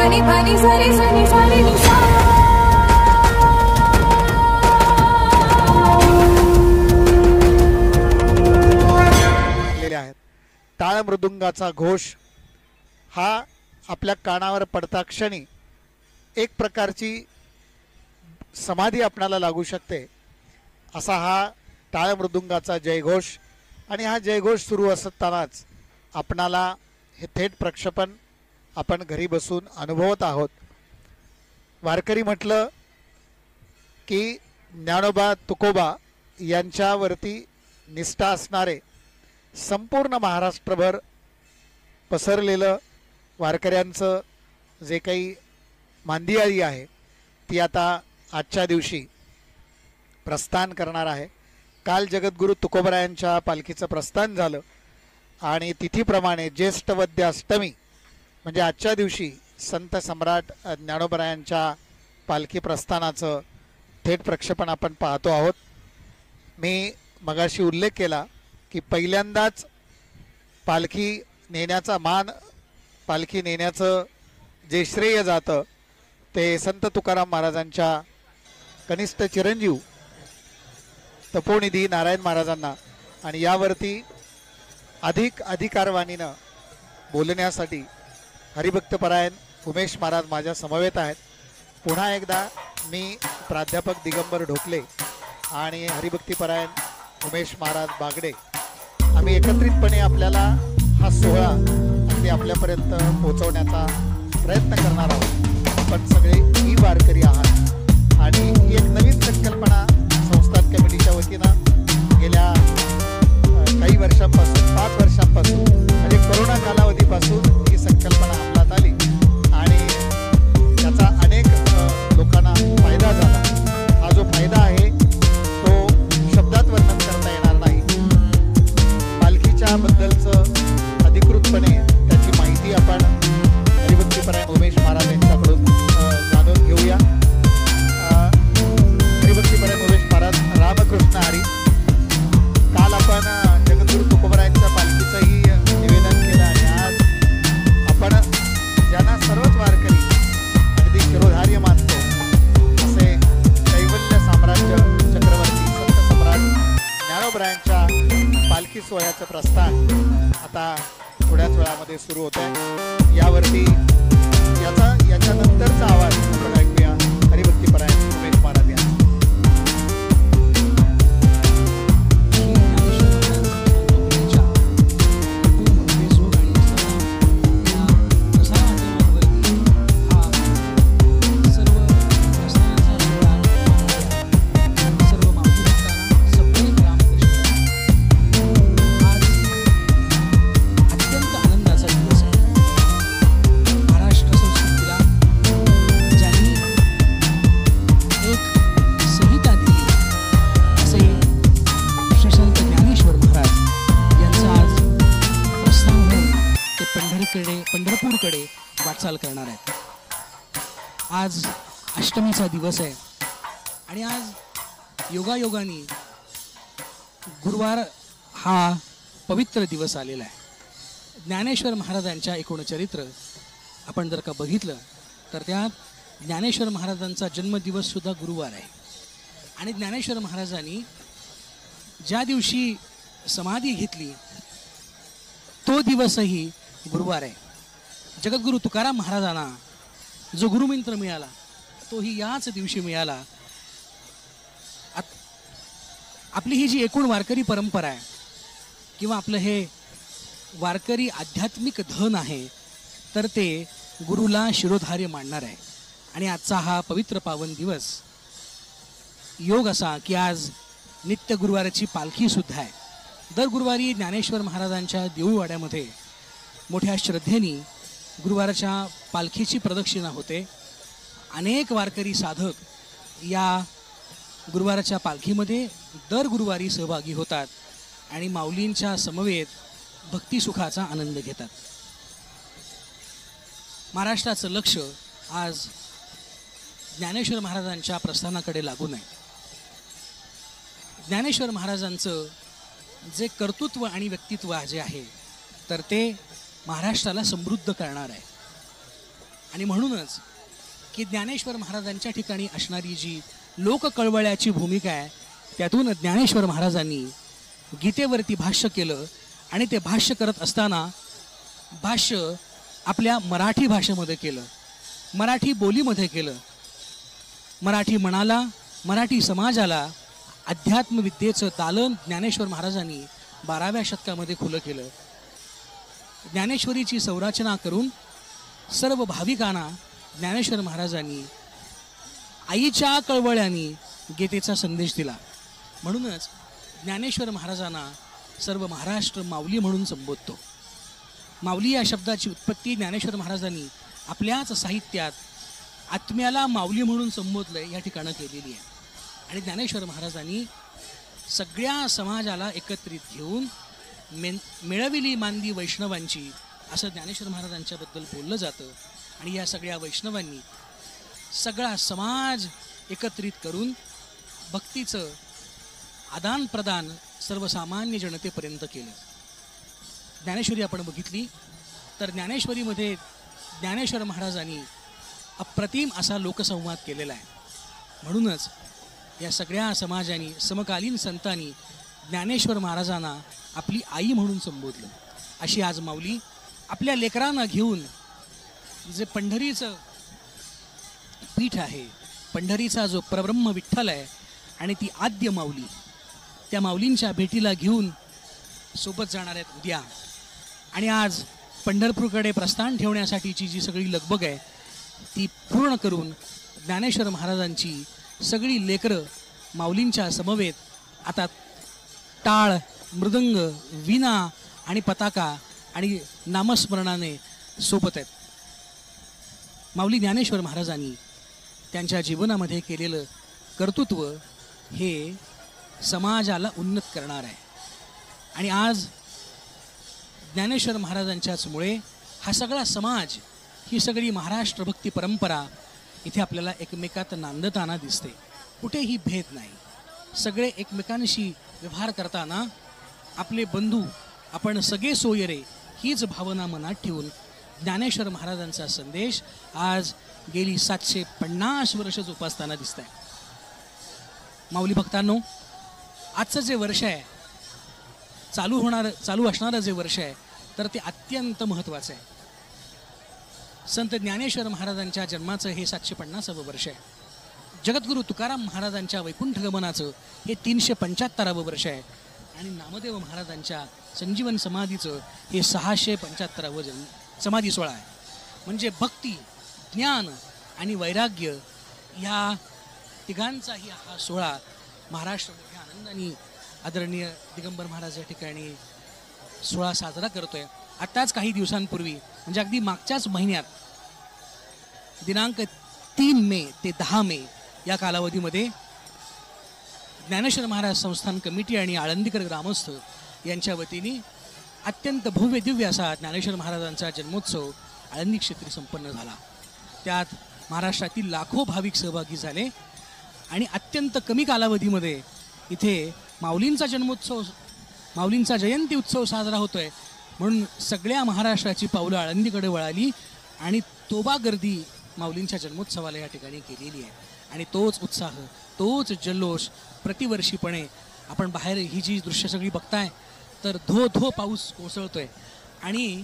पानी पानी सारी सारी सारी निशा आहेत। टाळ मृदुंगाचा घोष हा आपल्या कानावर पडता क्षणी एक प्रकारची समाधी आपणाला लागू शकते, असा हा टाळ मृदुंगाचा जयघोष। आणि हा जयघोष सुरू असतानाच आपणाला हे थेट प्रक्षेपण आपण घरी बसून अनुभवत आहोत। वारकरी म्हटलं की ज्ञानोबा तुकोबा यांच्यावरती निष्ठा असणारे संपूर्ण महाराष्ट्रभर पसरलेलं वारकऱ्यांचं जे काही मांदियाळी आहे ती आता आजच्या दिवशी प्रस्थान करणार आहे। काल जगद्गुरू तुकोबरायांच्या पालखीचं प्रस्थान झालं आणि तिथीप्रमाणे ज्येष्ठ वद्य अष्टमी म्हणजे आजच्या दिवशी संत सम्राट ज्ञानोबरायांच्या पालखी प्रस्थानाचं थेट प्रक्षेपण आपण पाहतो आहोत। मी मगाशी उल्लेख केला की पहिल्यांदाच पालखी नेण्याचा मान, पालखी नेण्याचं जे श्रेय जातं ते संत तुकाराम महाराजांच्या कनिष्ठ चिरंजीव तपोनिधी नारायण महाराजांना। आणि यावरती अधिक अधिकारवाणीनं बोलण्यासाठी हरिभक्तपरायण उमेश महाराज माझ्या समवेत आहेत। पुन्हा एकदा मी प्राध्यापक दिगंबर ढोकले आणि हरिभक्तीपरायण उमेश महाराज बागडे आम्ही एकत्रितपणे आपल्याला हा सोहळा अगदी आपल्यापर्यंत पोहोचवण्याचा प्रयत्न करणार आहोत। आपण सगळे ही वारकरी आहात आणि ही एक नवीन संकल्पना संस्थान कमिटीच्या वतीनं गेल्या काही वर्षांपासून 5 वर्षांपासून म्हणजे कोरोना कालावधीपासून ही संकल्पना अंमलात आली आणि त्याचा अनेक लोकांना फायदा झाला। हा जो फायदा आहे तो शब्दात वर्णन करता येणार नाही। पालखीच्या बद्दलचं अधिकृतपणे त्याची माहिती आपण हरिभक्तीपरायण उमेश महाराज यांच्याकडून जाणून घेऊया। हरिभक्तीपरायण उमेश महाराज रामकृष्ण हरी। काल आपण जगद्गुरू तुकोबरायांच्या पालखीचंही निवेदन केलं आणि आज आपण ज्यांना सर्वच वारकरी अगदी शिरोधार्य मानतो असे कैवल्य साम्राज्य चक्रवर्ती संत सम्राट ज्ञानोबरायांच्या पालखी सोहळ्याचं प्रस्थान आता थोड्याच वेळामध्ये सुरू होत आहे। यावरती याच्यानंतरचा आवाज आपण ऐकूया हरिभक्तीपरायण उमेश महाराज यांचा। पंढरपूरकडे वाटचाल करणार आहेत। आज अष्टमीचा दिवस आहे आणि आज योगायोगाने गुरुवार हा पवित्र दिवस आलेला आहे। ज्ञानेश्वर महाराजांच्या एकूण चरित्र आपण जर का बघितलं तर त्यात ज्ञानेश्वर महाराजांचा जन्मदिवस सुद्धा गुरुवार आहे आणि ज्ञानेश्वर महाराजांनी ज्या दिवशी समाधी घेतली तो दिवसही गुरुवार आहे। जगद्गुरू तुकाराम महाराजांना जो गुरुमंत्र मिळाला तोही याच दिवशी मिळाला। आपली ही जी एकूण वारकरी परंपरा आहे किंवा आपलं हे वारकरी आध्यात्मिक धन आहे तर ते गुरुला शिरोधार्य मानणार आहे। आणि आजचा हा पवित्र पावन दिवस योग असा की आज नित्य गुरुवाराची पालखी सुद्धा आहे। दर गुरुवारी ज्ञानेश्वर महाराजांच्या देऊळवाड्यामध्ये मोठ्या श्रद्धेने गुरुवाराच्या पालखीची प्रदक्षिणा होते। अनेक वारकरी साधक या गुरुवाराच्या पालखीमध्ये दर गुरुवारी सहभागी होतात आणि माऊलींच्या समवेत भक्तिसुखाचा आनंद घेतात। महाराष्ट्राचं लक्ष आज ज्ञानेश्वर महाराजांच्या प्रस्थानाकडे लागून आहे। ज्ञानेश्वर महाराजांचं जे कर्तृत्व आणि व्यक्तित्व जे आहे तर ते महाराष्ट्राला समृद्ध करणार आहे। आणि म्हणूनच की ज्ञानेश्वर महाराजांच्या ठिकाणी असणारी जी लोककळवळ्याची भूमिका आहे, त्यातून ज्ञानेश्वर महाराजांनी गीतेवरती भाष्य केलं आणि ते भाष्य करत असताना भाष्य आपल्या मराठी भाषेमध्ये केलं, मराठी बोलीमध्ये केलं. मराठी मनाला, मराठी समाजाला अध्यात्मविद्येचं दालन ज्ञानेश्वर महाराजांनी 12व्या शतकामध्ये खुलं केलं. ज्ञानेश्वरीची संरचना करून सर्व भाविकांना ज्ञानेश्वर महाराजांनी आईच्या कळवळ्याने गीतेचा संदेश दिला. म्हणूनच ज्ञानेश्वर महाराजांना सर्व महाराष्ट्र माऊली म्हणून संबोधतो. माऊली या शब्दाची उत्पत्ती ज्ञानेश्वर महाराजांनी आपल्याच साहित्यात आत्म्याला माऊली म्हणून संबोधलंय या ठिकाणं केलेली आहे. आणि ज्ञानेश्वर महाराजांनी सगळ्या समाजाला एकत्रित घेऊन मिळविली मांदी वैष्णवांची असं ज्ञानेश्वर महाराजांच्याबद्दल बोललं जातं. आणि या सगळ्या वैष्णवांनी सगळा समाज एकत्रित करून भक्तीचं आदान प्रदान सर्वसामान्य जनतेपर्यंत केलं. ज्ञानेश्वरी आपण बघितली तर ज्ञानेश्वरीमध्ये ज्ञानेश्वर महाराजांनी अप्रतिम असा लोकसंवाद केलेला आहे. म्हणूनच या सगळ्या समाजाने, समकालीन संतांनी ज्ञानेश्वर महाराजांना आपली आई म्हणून संबोधलं. अशी आज माऊली आपल्या लेकरांना घेऊन जे पंढरीचं पीठ आहे, पंढरीचा जो परब्रह्म विठ्ठल आहे आणि ती आद्य माऊली, त्या माऊलींच्या भेटीला घेऊन सोबत जाणार आहेत उद्या. आणि आज पंढरपूरकडे प्रस्थान ठेवण्यासाठीची जी सगळी लगबग आहे ती पूर्ण करून ज्ञानेश्वर महाराजांची सगळी लेकरं माऊलींच्या समवेत आता टाळ, मृदंग, वीणा आणि पताका आणि नामस्मरणाने सोबत आहेत. माऊली ज्ञानेश्वर महाराजांनी त्यांच्या जीवनामध्ये केलेलं कर्तृत्व हे समाजाला उन्नत करणार आहे. आणि आज ज्ञानेश्वर महाराजांच्याचमुळे हा सगळा समाज, ही सगळी महाराष्ट्र भक्ती परंपरा इथे आपल्याला एकमेकात नांदताना दिसते. कुठेही भेद नाही, सगळे एकमेकांशी व्यवहार करताना आपले बंधू, आपण सगळे सोयरे हीच भावना मनात ठेवून ज्ञानेश्वर महाराजांचा संदेश आज गेली 750 वर्ष जोपासताना दिसत आहे. माऊली भक्तांनो, आजचं जे वर्ष आहे, चालू असणारं जे वर्ष आहे तर ते अत्यंत महत्त्वाचं आहे. संत ज्ञानेश्वर महाराजांच्या जन्माचं हे 750वं वर्ष आहे. जगद्गुरू तुकाराम महाराजांच्या वैकुंठ गमनाचं हे 375वं वर्ष आहे. आणि नामदेव महाराजांच्या संजीवन समाधीचं हे 675वं समाधी सोहळा आहे. म्हणजे भक्ती, ज्ञान आणि वैराग्य ह्या तिघांचाही हा सोहळा महाराष्ट्र मोठ्या आनंदाने आदरणीय दिगंबर महाराज या ठिकाणी सोहळा साजरा करतोय. आत्ताच काही दिवसांपूर्वी, म्हणजे अगदी मागच्याच महिन्यात दिनांक 3 मे ते 10 मे या कालावधीमध्ये ज्ञानेश्वर महाराज संस्थान कमिटी आणि आळंदीकर ग्रामस्थ यांच्या वतीने अत्यंत भव्य दिव्य असा ज्ञानेश्वर महाराजांचा जन्मोत्सव आळंदी क्षेत्री संपन्न झाला. त्यात महाराष्ट्रातील लाखो भाविक सहभागी झाले आणि अत्यंत कमी कालावधीमध्ये इथे माऊलींचा जन्मोत्सव, माऊलींचा जयंती उत्सव साजरा होतोय म्हणून सगळ्या महाराष्ट्राची पावलं आळंदीकडे वळाली आणि तोबा गर्दी माऊलींच्या जन्मोत्सवाला या ठिकाणी केलेली आहे. आणि तोच उत्साह, तोच जल्लोष प्रतिवर्षीपणे आपण बाहेर ही जी दृश्य सगळी बघताय तर धो धो पाऊस कोसळतोय आणि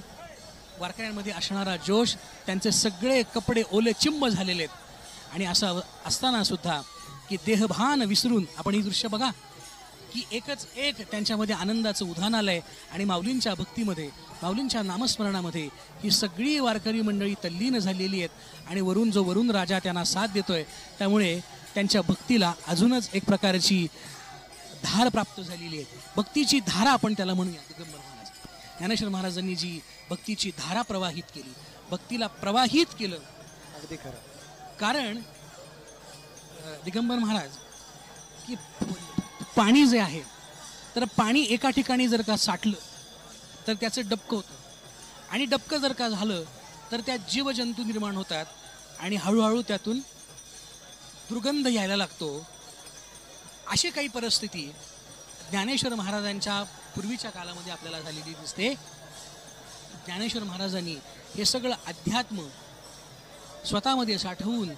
वारकऱ्यांमध्ये असणारा जोश, त्यांचे सगळे कपडे ओले चिंब झालेले आहेत. आणि असं असताना सुद्धा की देहभान विसरून आपण ही दृश्य बघा की एकच एक त्यांच्यामध्ये आनंदाचं उधाण आलंय. आणि माऊलींच्या भक्तीमध्ये, माऊलींच्या नामस्मरणामध्ये ही सगळी वारकरी मंडळी तल्लीन झालेली आहेत. आणि वरून राजा त्यांना साथ देतोय, त्यामुळे त्यांच्या भक्तीला अजूनच एक प्रकारची धार प्राप्त झालेली आहे. भक्तीची धारा आपण त्याला म्हणूया. दिगंबर महाराज, ज्ञानेश्वर महाराजांनी जी भक्तीची धारा प्रवाहित केली, भक्तीला प्रवाहित केलं. अगदी खरं. कारण दिगंबर महाराज की पाणी जे आहे तर पाणी एका ठिकाणी जर का साठलं तर त्याचं डबकं होतं आणि डबकं जर का झालं तर त्यात जीवजंतू निर्माण होतात आणि हळूहळू त्यातून दुर्गंध यायला लागतो. अशी काही परिस्थिती ज्ञानेश्वर महाराजांच्या पूर्वीच्या काळामध्ये आपल्याला झालेली दिसते. ज्ञानेश्वर महाराजांनी हे सगळं अध्यात्म स्वतःमध्ये साठवून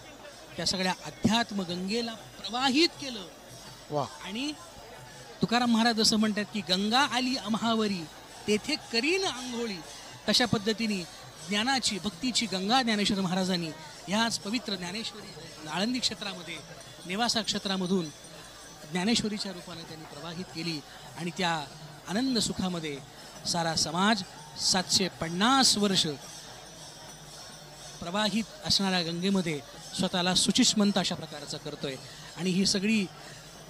त्या सगळ्या अध्यात्म गंगेला प्रवाहित केलं. वा. आणि तुकाराम महाराज असं म्हणतात की गंगा आली आम्हावरी तेथे करीन आंघोळी. तशा पद्धतीने ज्ञानाची भक्तीची गंगा ज्ञानेश्वर महाराजांनी ह्याच पवित्र ज्ञानेश्वरी आळंदी क्षेत्रामध्ये नेवासा क्षेत्रामधून ज्ञानेश्वरीच्या रूपाने त्यांनी प्रवाहित केली. आणि त्या आनंद सुखामध्ये सारा समाज 750 वर्ष प्रवाहित असणाऱ्या गंगेमध्ये स्वतःला सुचिस्मंत अशा प्रकारचं करतोय. आणि ही सगळी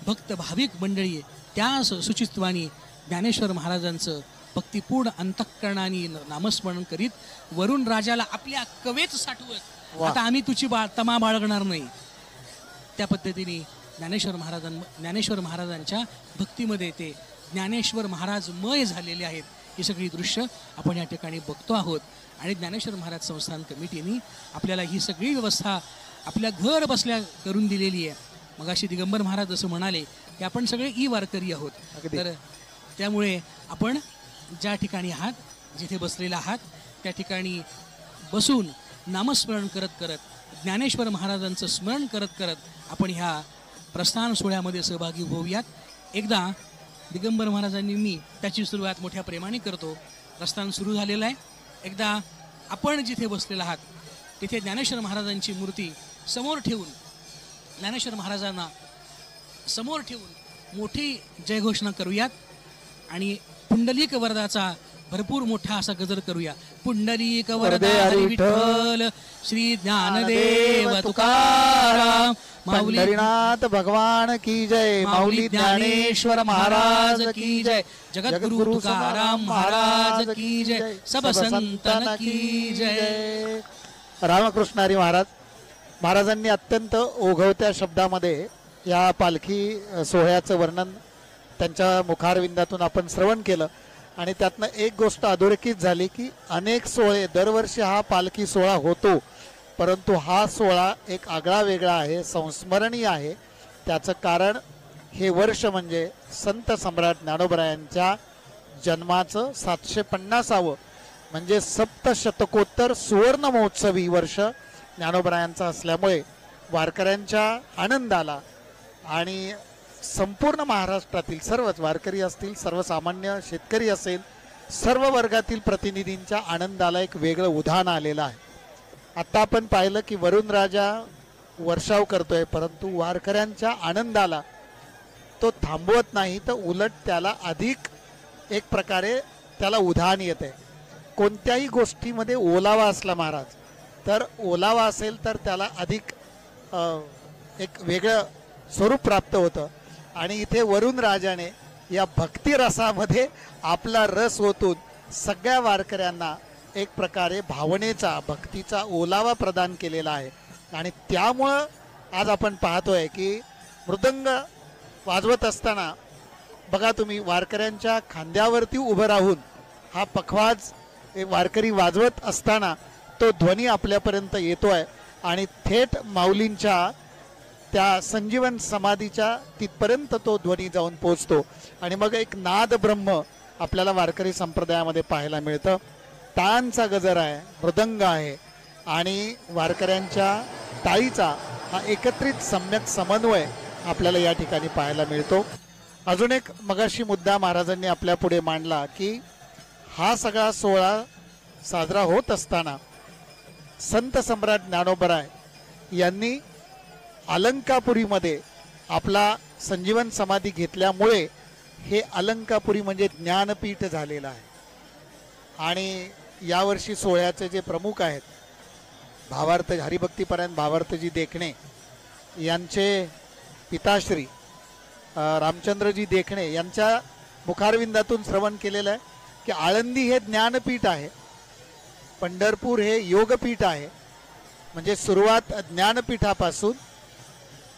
भक्त भाविक मंडळी त्या सुचित्वानी ज्ञानेश्वर महाराजांचं भक्तिपूर्ण अंतःकरणाने नामस्मरण करीत वरुण राजाला आपल्या कवेत साठवत आता आम्ही तुझी तमा बाळगणार नाही. त्या पद्धतीने ज्ञानेश्वर महाराजांच्या भक्तीमध्ये ते ज्ञानेश्वर महाराजमय झालेले आहेत. ही सगळी दृश्य आपण या ठिकाणी बघतो आहोत. आणि ज्ञानेश्वर महाराज संस्थान कमिटीने आपल्याला ही सगळी व्यवस्था आपल्या घर बसल्या करून दिलेली आहे. मगाशी दिगंबर महाराज असं म्हणाले की आपण सगळे ई वारकरी आहोत. तर त्यामुळे आपण ज्या ठिकाणी आहात जिथे बसलेला आहात त्या ठिकाणी बसून नामस्मरण करत करत ज्ञानेश्वर महाराजांचं स्मरण करत करत आपण ह्या प्रस्थान सोहळ्यामध्ये सहभागी होऊयात. एकदा दिगंबर महाराजांनी मी त्याची सुरुवात मोठ्या प्रेमाने करतो. प्रस्थान सुरू झालेलं आहे. एकदा आपण जिथे बसलेला आहात तिथे ज्ञानेश्वर महाराजांची मूर्ती समोर ठेवून ज्ञानेश्वर महाराजांना समोर ठेवून मोठी जयघोषणा करूयात. आणि पुंडलिक वरदाचा भरपूर मोठा असा गजर करूया. पुंडलिक वरदा हरी विठ्ठल श्री ज्ञानदेव तुकाराम माऊली पंढरीनाथ भगवान की जय. माऊली ज्ञानेश्वर महाराज की जय. जगद्गुरु तुकाराम महाराज की जय. सब संतन की जय. रामकृष्ण हरी महाराज महाराजांनी अत्यंत ओघवत्या शब्दामध्ये या पालखी सोहळ्याचं वर्णन त्यांच्या मुखारविंदातून आपण श्रवण केलं. आणि त्यातनं एक गोष्ट अधोरेखित झाली की अनेक सोहळे दरवर्षी हा पालखी सोहळा होतो, परंतु हा सोहळा एक आगळा वेगळा आहे, संस्मरणीय आहे. त्याचं कारण हे वर्ष म्हणजे संत सम्राट ज्ञानोबरायांच्या जन्माचं 750वे म्हणजे सप्तशतकोत्तर सुवर्ण महोत्सवी वर्ष ज्ञानोबरायांचा असल्यामुळे वारकऱ्यांच्या आनंदाला आणि संपूर्ण महाराष्ट्रातील सर्वच वारकरी असतील, सर्वसामान्य शेतकरी असेल, सर्व वर्गातील प्रतिनिधींच्या आनंदाला एक वेगळं उधाण आलेलं आहे. आता आपण पाहिलं की वरुण राजा वर्षाव करतोय, परंतु वारकऱ्यांच्या आनंदाला तो थांबवत नाही, तर उलट त्याला अधिक एक प्रकारे त्याला उधाण येते. कोणत्याही गोष्टीमध्ये ओलावा असला महाराज तर ओलावा असेल तर त्याला अधिक एक वेगळं स्वरूप प्राप्त होतं. आणि इथे वरुण राजाने या भक्ती रसामध्ये आपला रस ओतून सगळ्या वारकऱ्यांना एक प्रकारे भावनेचा भक्तीचा ओलावा प्रदान केलेला आहे. आणि त्यामुळं आज आपण पाहतोय की मृदंग वाजवत असताना बघा तुम्ही वारकऱ्यांच्या खांद्यावरती उभं राहून हा पखवाज वारकरी वाजवत असताना तो ध्वनी आपल्यापर्यंत येतोय आणि थेट माऊलींच्या त्या संजीवन समाधीच्या तिथपर्यंत तो ध्वनी जाऊन पोचतो. आणि मग एक नाद ब्रह्म आपल्याला वारकरी संप्रदायामध्ये पाहायला मिळतं. टाळांचा गजर आहे, मृदंग आहे आणि वारकऱ्यांच्या टाळीचा हा एकत्रित सम्यक समन्वय आपल्याला या ठिकाणी पाहायला मिळतो. अजून एक मगाशी मुद्दा महाराजांनी आपल्या पुढे मांडला की हा सगळा सोहळा साजरा होत असताना संत सम्राट ज्ञानोबराय यांनी अलंकापुरीमध्ये आपला संजीवन समाधी घेतल्यामुळे हे अलंकापुरी म्हणजे ज्ञानपीठ झालेलं आहे. आणि यावर्षी सोहळ्याचे जे प्रमुख आहेत भावार्थ हरिभक्तीपरायण भावार्थजी देखणे यांचे पिताश्री रामचंद्रजी देखणे यांच्या मुखारविंदातून श्रवण केलेलं आहे की आळंदी हे ज्ञानपीठ आहे, पंढरपूर हे योगपीठ आहे. म्हणजे सुरुवात ज्ञानपीठापासून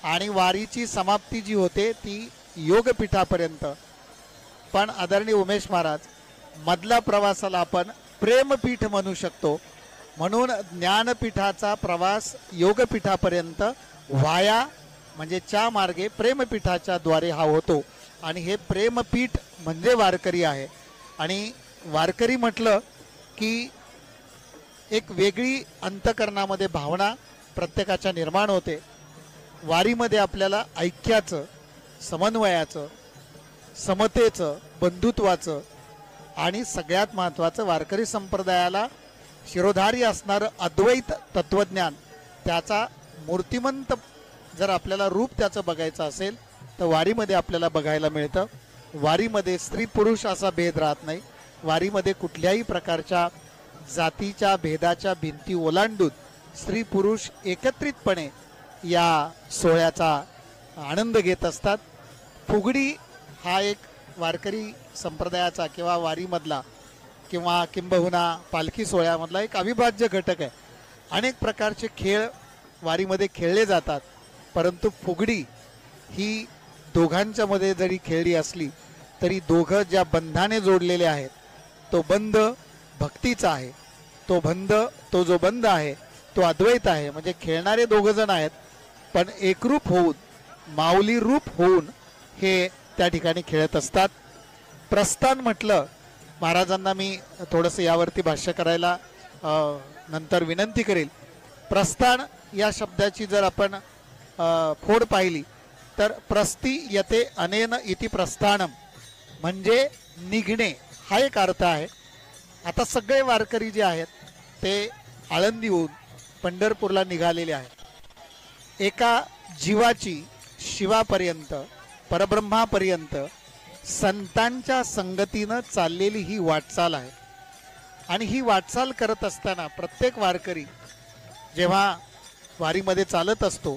आणि वारीची समाप्ती जी होते ती योगपीठापर्यंत. पण आदरणीय उमेश महाराज मधला प्रवासाला आपण प्रेमपीठ म्हणू शकतो. म्हणून ज्ञानपीठाचा प्रवास योगपीठापर्यंत व्हाया म्हणजे च्या मार्गे प्रेमपीठाच्या द्वारे हा होतो. आणि हे प्रेमपीठ म्हणजे वारकरी आहे. आणि वारकरी म्हटलं की एक वेगळी अंतकरणामध्ये भावना प्रत्येकाच्या निर्माण होते. वारीमध्ये आपल्याला ऐक्याचं, समन्वयाचं, समतेचं, बंधुत्वाचं आणि सगळ्यात महत्त्वाचं वारकरी संप्रदायाला शिरोधारी असणारं अद्वैत तत्वज्ञान, त्याचा मूर्तिमंत जर आपल्याला रूप त्याचं बघायचं असेल तर वारीमध्ये आपल्याला बघायला मिळतं. वारीमध्ये स्त्री पुरुष असा भेद राहत नाही. वारीमध्ये कुठल्याही प्रकारच्या जातीच्या भेदाच्या भिंती ओलांडून स्त्री पुरुष एकत्रितपणे या सोहळ्याचा आनंद घेत असतात. फुगडी हा एक वारकरी संप्रदायाचा किंवा वारीमधला किंवा किंबहुना पालखी सोहळ्यामधला एक अविभाज्य घटक आहे. अनेक प्रकारचे खेळ वारीमध्ये खेळले जातात, परंतु फुगडी ही दोघांच्या मध्ये जरी खेळली असली तरी दोघं ज्या बंधाने जोडलेले आहेत तो बंध भक्तीचा आहे. तो जो बंध आहे तो अद्वैत आहे. म्हणजे खेळणारे दोघं जण आहेत, पण एकरूप होऊन, माऊली रूप होऊन हे त्या ठिकाणी खेळत असतात. प्रस्थान म्हटलं, महाराजांना मी थोडंसं यावरती भाष्य करायला नंतर विनंती करेल. प्रस्थान या शब्दाची जर आपण फोड पाहिली तर प्रस्थी यते अनेन इति प्रस्थानम, म्हणजे निघणे हा एक अर्थ आहे. आता सगळे वारकरी जे आहेत ते आळंदीहून पंढरपूरला निघालेले आहेत. एका जीवाची शिवापर्यंत, परब्रह्मापर्यंत संतांच्या संगतीनं चाललेली ही वाटचाल आहे. आणि ही वाटचाल करत असताना प्रत्येक वारकरी जेव्हा वारीमध्ये चालत असतो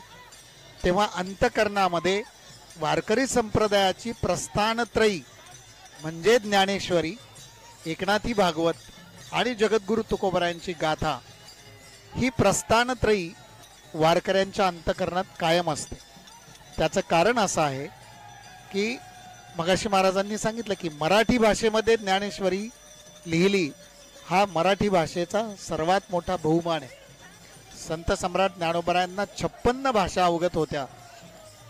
तेव्हा अंतकरणामध्ये वारकरी संप्रदायाची प्रस्थानत्रयी म्हणजे ज्ञानेश्वरी, एकनाथी भागवत आणि जगद्गुरु तुकोबरायांची गाथा, ही प्रस्थानत्रयी वारकऱ्यांच्या अंतकरणात कायम असते. त्याचं कारण असं आहे की मगाशी महाराजांनी सांगितलं की मराठी भाषेमध्ये ज्ञानेश्वरी लिहिली, हा मराठी भाषेचा सर्वात मोठा बहुमान आहे. संत सम्राट ज्ञानोबरायांना 56 भाषा अवगत होत्या,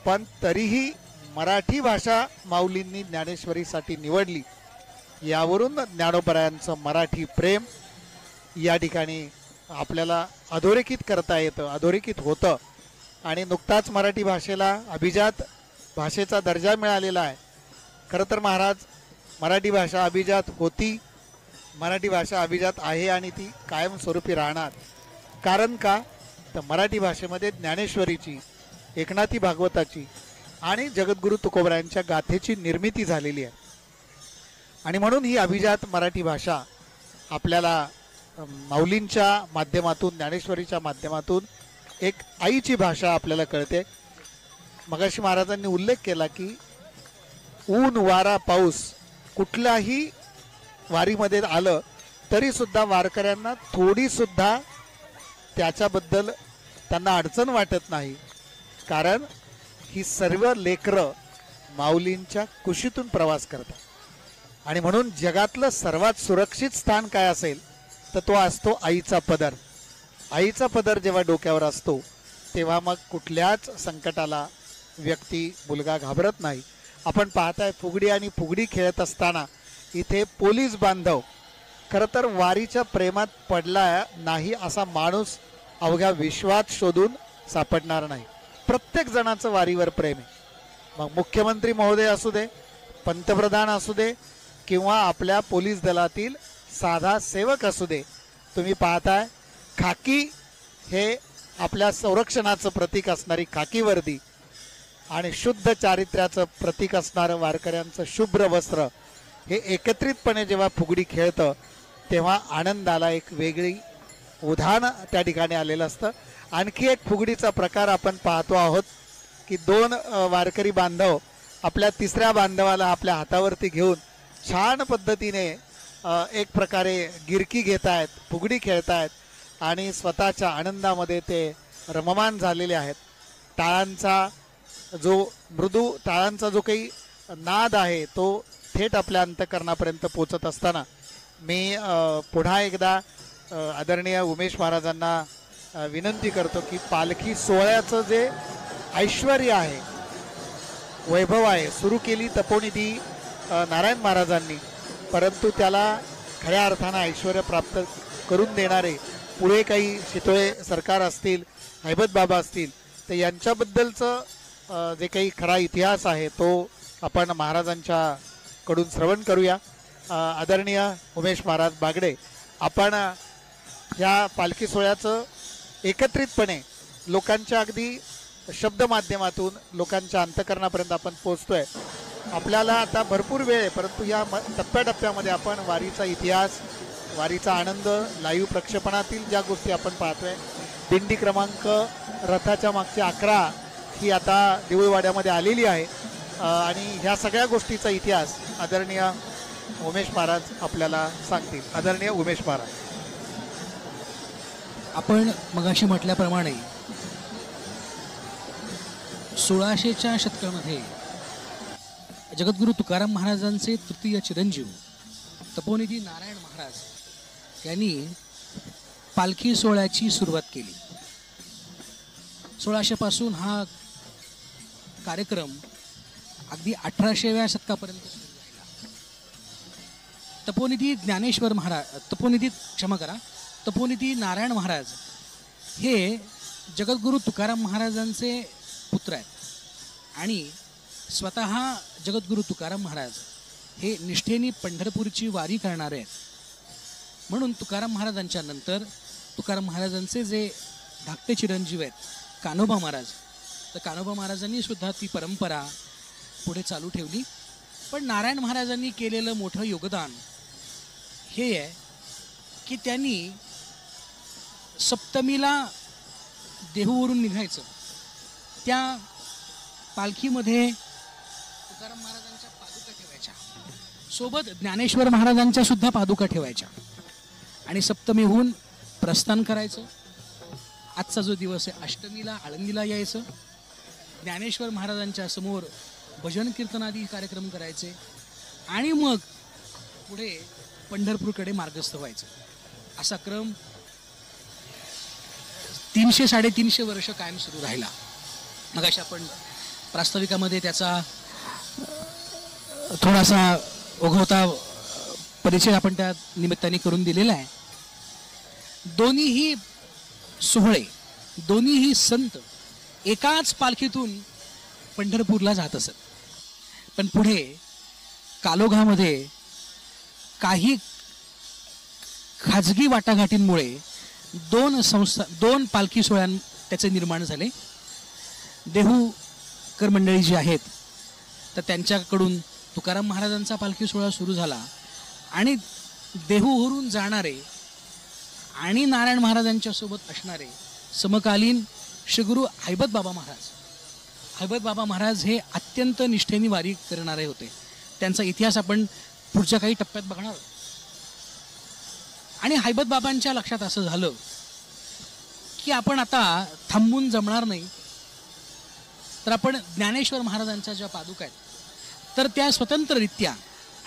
पण तरीही मराठी भाषा माऊलींनी ज्ञानेश्वरीसाठी निवडली. यावरून ज्ञानोबरायांचं मराठी प्रेम या ठिकाणी आपल्याला अधोरेखित करता येतं, अधोरेखित होतं. आणि नुकताच मराठी भाषेला अभिजात भाषेचा दर्जा मिळालेला आहे. खरं तर महाराज, मराठी भाषा अभिजात होती, मराठी भाषा अभिजात आहे आणि ती कायमस्वरूपी राहणार. कारण का तर मराठी भाषेमध्ये ज्ञानेश्वरीची, एकनाथी भागवताची आणि जगद्गुरु तुकोबरायांच्या गाथेची निर्मिती झालेली आहे. आणि म्हणून ही अभिजात मराठी भाषा आपल्याला माऊलींच्या माध्यमातून, ज्ञानेश्वरीच्या माध्यमातून एक आईची भाषा आपल्याला कळते. मगाशी महाराजांनी उल्लेख केला की ऊन, वारा, पाऊस कुठलाही वारीमध्ये आलं तरी सुद्धा वारकऱ्यांना थोडी सुद्धा त्याच्याबद्दल त्यांना अडचण वाटत नाही. कारण ही सर्व लेकरं माऊलींच्या कुशीतून प्रवास करतात. आणि म्हणून जगातलं सर्वात सुरक्षित स्थान काय असेल तर तो असतो आईचा पदर. आईचा पदर जेव्हा डोक्यावर असतो तेव्हा मग कुठल्याच संकटाला व्यक्ती, मुलगा घाबरत नाही. आपण पाहताय फुगडी आणि फुगडी खेळत असताना इथे पोलीस बांधव खरं तर वारीच्या प्रेमात पडला नाही असा माणूस अवघ्या विश्वात शोधून सापडणार नाही. प्रत्येक जणाचं वारीवर प्रेम आहे. मग मुख्यमंत्री महोदय असू दे, पंतप्रधान असू दे किंवा आपल्या पोलीस दलातील साधा सेवक असू दे. तुम्ही पाहताय खाकी हे आपल्या संरक्षणाचं प्रतीक असणारी खाकी वर्दी आणि शुद्ध चारित्र्याचं प्रतीक असणारं वारकऱ्यांचं शुभ्र वस्त्र हे एकत्रितपणे जेव्हा फुगडी खेळतं तेव्हा आनंदाला एक वेगळी उधाण त्या ठिकाणी आलेलं असतं. आणखी एक फुगडीचा प्रकार आपण पाहतो आहोत की दोन वारकरी बांधव आपल्या तिसऱ्या बांधवाला आपल्या हातावरती घेऊन छान पद्धतीने एक प्रकारे गिरकी घेत आहेत, फुगडी खेळत आहेत आणि स्वतःच्या आनंदामध्ये ते रममान झालेले आहेत. टाळांचा जो काही नाद आहे तो थेट आपल्या अंतकरणापर्यंत पोचत असताना मी पुन्हा एकदा आदरणीय उमेश महाराजांना विनंती करतो की पालखी सोहळ्याचं जे ऐश्वर्य आहे, वैभव आहे, सुरू केली तपोनिधी नारायण महाराजांनी, परंतु त्याला खऱ्या अर्थानं ऐश्वर्य प्राप्त करून देणारे पुढे काही शितोळे सरकार असतील, हैबत बाबा असतील, तर यांच्याबद्दलचं जे काही खरा इतिहास आहे तो आपण महाराजांच्या कडून श्रवण करूया. आदरणीय उमेश महाराज बागडे, आपण ह्या पालखी सोहळ्याचं एकत्रितपणे लोकांच्या अगदी शब्द माध्यमातून लोकांच्या अंतःकरणापर्यंत आपण पोहोचतोय. आपल्याला आता भरपूर वेळ आहे, परंतु या टप्प्याटप्प्यामध्ये आपण वारीचा इतिहास, वारीचा आनंद, लाईव्ह प्रक्षेपणातील ज्या गोष्टी आपण पाहतोय, दिंडी क्रमांक रथाच्या मागची 11 ही आता देऊळवाड्यामध्ये आलेली आहे आणि ह्या सगळ्या गोष्टीचा इतिहास आदरणीय उमेश महाराज आपल्याला सांगतील. आदरणीय उमेश महाराज. आपण मगाशी म्हटल्याप्रमाणे 1600च्या शतकामध्ये जगद्गुरू तुकाराम महाराजांचे तृतीय चिरंजीव तपोनिधी नारायण महाराज यांनी पालखी सोहळ्याची सुरुवात केली. 1600 पासून हा कार्यक्रम अगदी 1800व्या शतकापर्यंत सुरू राहिला. तपोनिधी नारायण महाराज हे जगद्गुरू तुकाराम महाराजांचे पुत्र आहेत आणि स्वतः जगद्गुरू तुकाराम महाराज हे निष्ठेने पंढरपूरची वारी करणारे आहेत. म्हणून तुकाराम महाराजांच्या नंतर तुकाराम महाराजांचे जे धाकटे चिरंजीव आहेत कान्होबा महाराज, तर कान्होबा महाराजांनी सुद्धा ती परंपरा पुढे चालू ठेवली. पण नारायण महाराजांनी केलेलं मोठं योगदान हे आहे की त्यांनी सप्तमीला देहूवरून निघायचं, त्या पालखीमध्ये तुकाराम महाराजांच्या पादुका ठेवायच्या, सोबत ज्ञानेश्वर महाराजांच्या सुद्धा पादुका ठेवायच्या आणि सप्तमीहून प्रस्थान करायचं. आजचा जो दिवस आहे अष्टमीला आळंदीला यायचं, ज्ञानेश्वर महाराजांच्या समोर भजन कीर्तनादी कार्यक्रम करायचे आणि मग पुढे पंढरपूरकडे मार्गस्थ व्हायचं. असा क्रम 300-350 वर्ष कायम सुरू राहिला. मगाशी आपण प्रास्ताविकामध्ये त्याचा थोडासा ओघवता परिचय आपण त्या निमित्ताने करून दिलेला आहे. दोन्हीही सोहळे, दोन्हीही संत एकाच पालखीतून पंढरपूरला जात असत. पण पुढे कालोघामध्ये काही खाजगी वाटाघाटींमुळे दोन पालखी सोहळ्यां त्याचे निर्माण झाले. देहूकर मंडळी जी आहेत तर त्यांच्याकडून तुकाराम महाराजांचा पालखी सोहळा सुरू झाला आणि देहूवरून जाणारे आणि नारायण महाराजांच्या सोबत असणारे समकालीन श्रीगुरू हैबत बाबा महाराज हे अत्यंत निष्ठेने वारी करणारे होते. त्यांचा इतिहास आपण पुढच्या काही टप्प्यात बघणार. आणि हैबत बाबांच्या लक्षात असं झालं की आपण आता थांबून जमणार नाही, तर आपण ज्ञानेश्वर महाराजांच्या ज्या पादुका आहेत तर त्या स्वतंत्ररित्या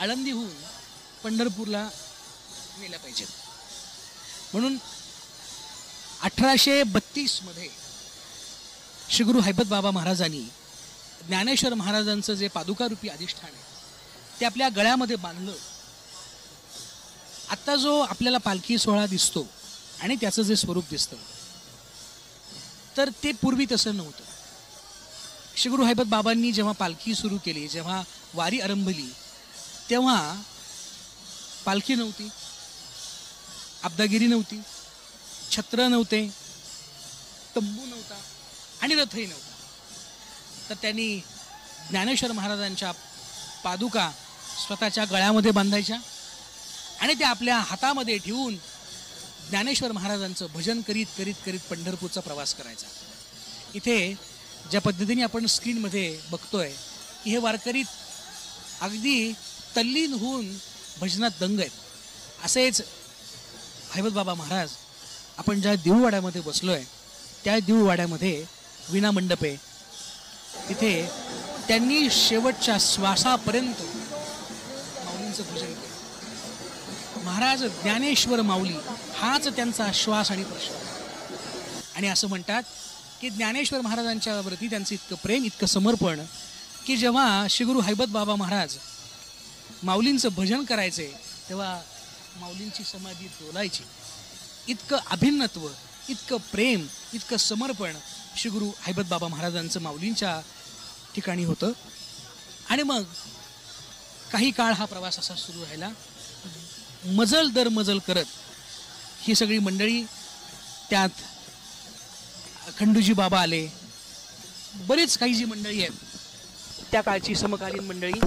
आळंदीहून पंढरपूरला नेल्या पाहिजेत. म्हणून 1832 मध्ये श्रीगुरू हैबत बाबा महाराजांनी ज्ञानेश्वर महाराजांचं जे पादुकारूपी अधिष्ठान आहे ते आपल्या गळ्यामध्ये बांधलं. आता जो आपल्याला पालखी सोहळा दिसतो आणि त्याचं जे स्वरूप दिसतं तर ते पूर्वी तसं नव्हतं. श्रीगुरू हैबत बाबांनी जेव्हा पालखी सुरू केली, जेव्हा वारी आरंभली, तेव्हा पालखी नव्हती, अब्दागिरी नव्हती, छत्र नव्हते, तंबू नव्हता आणि रथही नव्हता. तर त्यांनी ज्ञानेश्वर महाराजांच्या पादुका स्वतःच्या गळ्यामध्ये बांधायच्या आणि त्या आपल्या हातामध्ये ठेवून ज्ञानेश्वर महाराजांचं भजन करीत करीत करीत पंढरपूरचा प्रवास करायचा. इथे ज्या पद्धतीने आपण स्क्रीनमध्ये बघतोय की हे वारकरी अगदी तल्लीन होऊन भजनात दंग आहेत. असेच हैबत बाबा महाराज, आपण ज्या देऊळवाड्यामध्ये बसलोय त्या देऊळवाड्यामध्ये विना मंडप आहे, तिथे त्यांनी शेवटच्या श्वासापर्यंत माऊलींचं भजन केलं. महाराज ज्ञानेश्वर माऊली हाच त्यांचा श्वास आणि प्रश्वास. आणि असं म्हणतात की ज्ञानेश्वर महाराजांच्या वरती त्यांचं इतकं प्रेम, इतकं समर्पण की जेव्हा श्रीगुरू हैबत बाबा महाराज माऊलींचं भजन करायचे तेव्हा माऊलींची समाधी डोलायची. इतकं अभिन्नत्व, इतकं प्रेम, इतकं समर्पण श्री गुरु हैबत बाबा महाराजांचं माऊलींच्या ठिकाणी होतं. आणि मग काही काळ हा प्रवास असा सुरू राहिला. मजल दर मजल करत ही सगळी मंडळी, त्यात खंडूजी बाबा आले, बरेच काही जी मंडळी आहेत त्या काळची समकालीन मंडळी,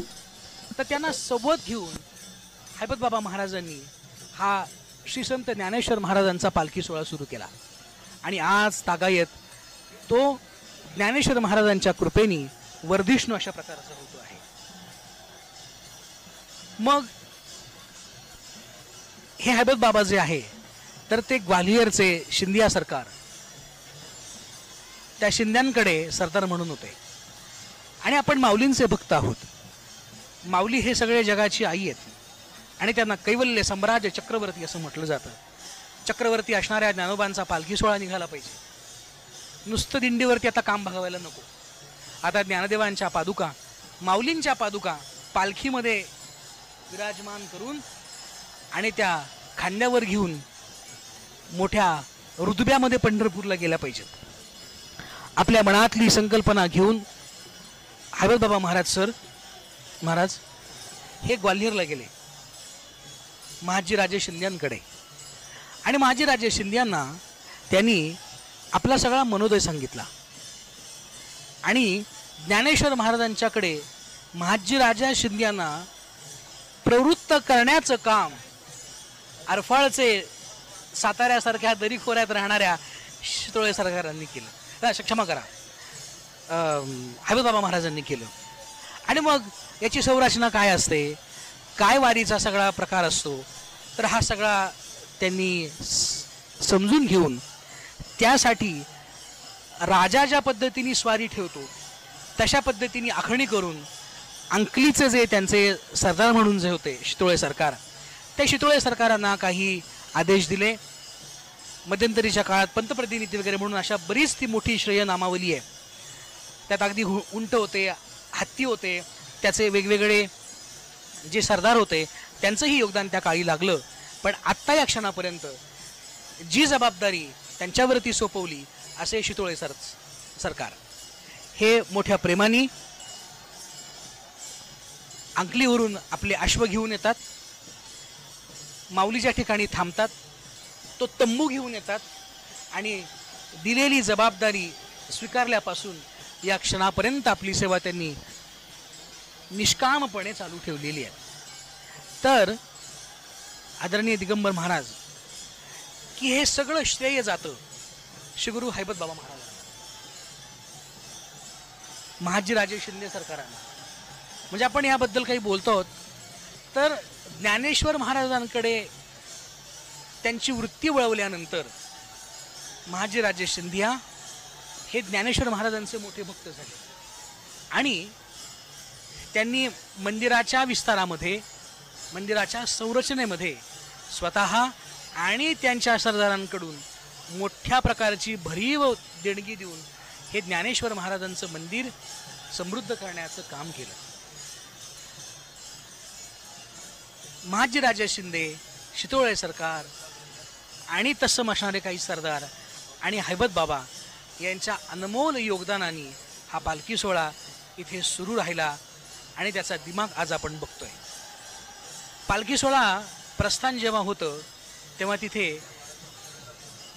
तर त्यांना सोबत घेऊन हैबत बाबा महाराजांनी हा श्री संत ज्ञानेश्वर महाराजांचा पालखी सोहळा सुरू केला. आणि आज तागायत तो ज्ञानेश्वर महाराजांच्या कृपेने वर्धिष्णू अशा प्रकारचा होतो आहे. मग हे हैबत बाबा जे आहे तर ते ग्वाल्हेरचे शिंदिया सरकार, त्या शिंद्यांकडे सरदार म्हणून होते. आणि आपण माऊलींचे भक्त आहोत. माऊली हे सगळे जगाची आई आहेत आणि त्यांना कैवल्य सम्राज्य चक्रवर्ती असं म्हटलं जातं. चक्रवर्ती असणाऱ्या ज्ञानोबांचा पालखी सोहळा निघाला पाहिजे. नुसतं दिंडीवरती आता काम बघावायला नको. आता ज्ञानदेवांच्या पादुका, माऊलींच्या पादुका पालखीमध्ये विराजमान करून आणि त्या खांद्यावर घेऊन मोठ्या रुतब्यामध्ये पंढरपूरला गेल्या पाहिजेत. आपल्या मनातली संकल्पना घेऊन हैबत बाबा महाराज हे ग्वाल्हेरला गेले महाजी राजे शिंद्यांकडे. आणि महाजी राजे शिंद्यांना त्यांनी आपला सगळा मनोदय सांगितला. आणि ज्ञानेश्वर महाराजांच्याकडे महाजी राजा शिंद्यांना प्रवृत्त करण्याचं काम अर्फाळचे साताऱ्यासारख्या दरीखोऱ्यात राहणाऱ्या शितोळे सरकारांनी केलं, क्षमा करा, हैबत बाबा महाराजांनी केलं. आणि मग याची संरचना काय असते, काय वारीचा सगळा प्रकार असतो, तर हा सगळा त्यांनी समजून घेऊन त्यासाठी राजा ज्या पद्धतीने स्वारी ठेवतो तशा पद्धतीने आखणी करून अंकलीचे जे त्यांचे सरदार म्हणून जे होते शितोळे सरकार, त्या शितोळे सरकारांना काही आदेश दिले. मध्यंतरीच्या काळात पंतप्रतिनिधी वगैरे म्हणून अशा बरीच ती मोठी श्रेय नामावली आहे. त्यात अगदी उंट होते, हत्ती होते, त्याचे वेगवेगळे जे सरदार होते त्यांचंही योगदान त्या काळी लागलं. पण आत्ता या क्षणापर्यंत जी जबाबदारी त्यांच्यावरती सोपवली असे शितोळे सरकार हे मोठ्या प्रेमाने अंकलीवरून आपले अश्व घेऊन येतात, माऊलीच्या ठिकाणी थांबतात, तो तंबू घेऊन येतात आणि दिलेली जबाबदारी स्वीकारल्यापासून या क्षणापर्यंत आपली सेवा त्यांनी निष्कामपणे चालू ठेवलेली आहे. तर आदरणीय दिगंबर महाराज की हे सगळं श्रेय जातं श्री गुरु हैबत बाबा महाराजांना, महाजी राजे शिंदे सरकारांना. म्हणजे आपण याबद्दल काही बोलतो आहोत तर ज्ञानेश्वर महाराजांकडे त्यांची वृत्ती वळवल्यानंतर महाजी राजे शिंदिया हे ज्ञानेश्वर महाराजांचे मोठे भक्त झाले. आणि त्यांनी मंदिराच्या विस्तारामध्ये, मंदिराच्या संरचनेमध्ये स्वतः आणि त्यांच्या सरदारांकडून मोठ्या प्रकारची भरीव देणगी देऊन हे ज्ञानेश्वर महाराजांचं मंदिर समृद्ध करण्याचं काम केलं. महाजी राजे शिंदे, शितोळे सरकार आणि तत्सम असणारे काही सरदार आणि हैबत बाबा यांच्या अनमोल योगदानाने हा पालखी सोहळा इथे सुरू राहिला आणि त्याचा दिमाग आज आपण बघतोय. पालखी सोहळा प्रस्थान जेव्हा होतं तेव्हा तिथे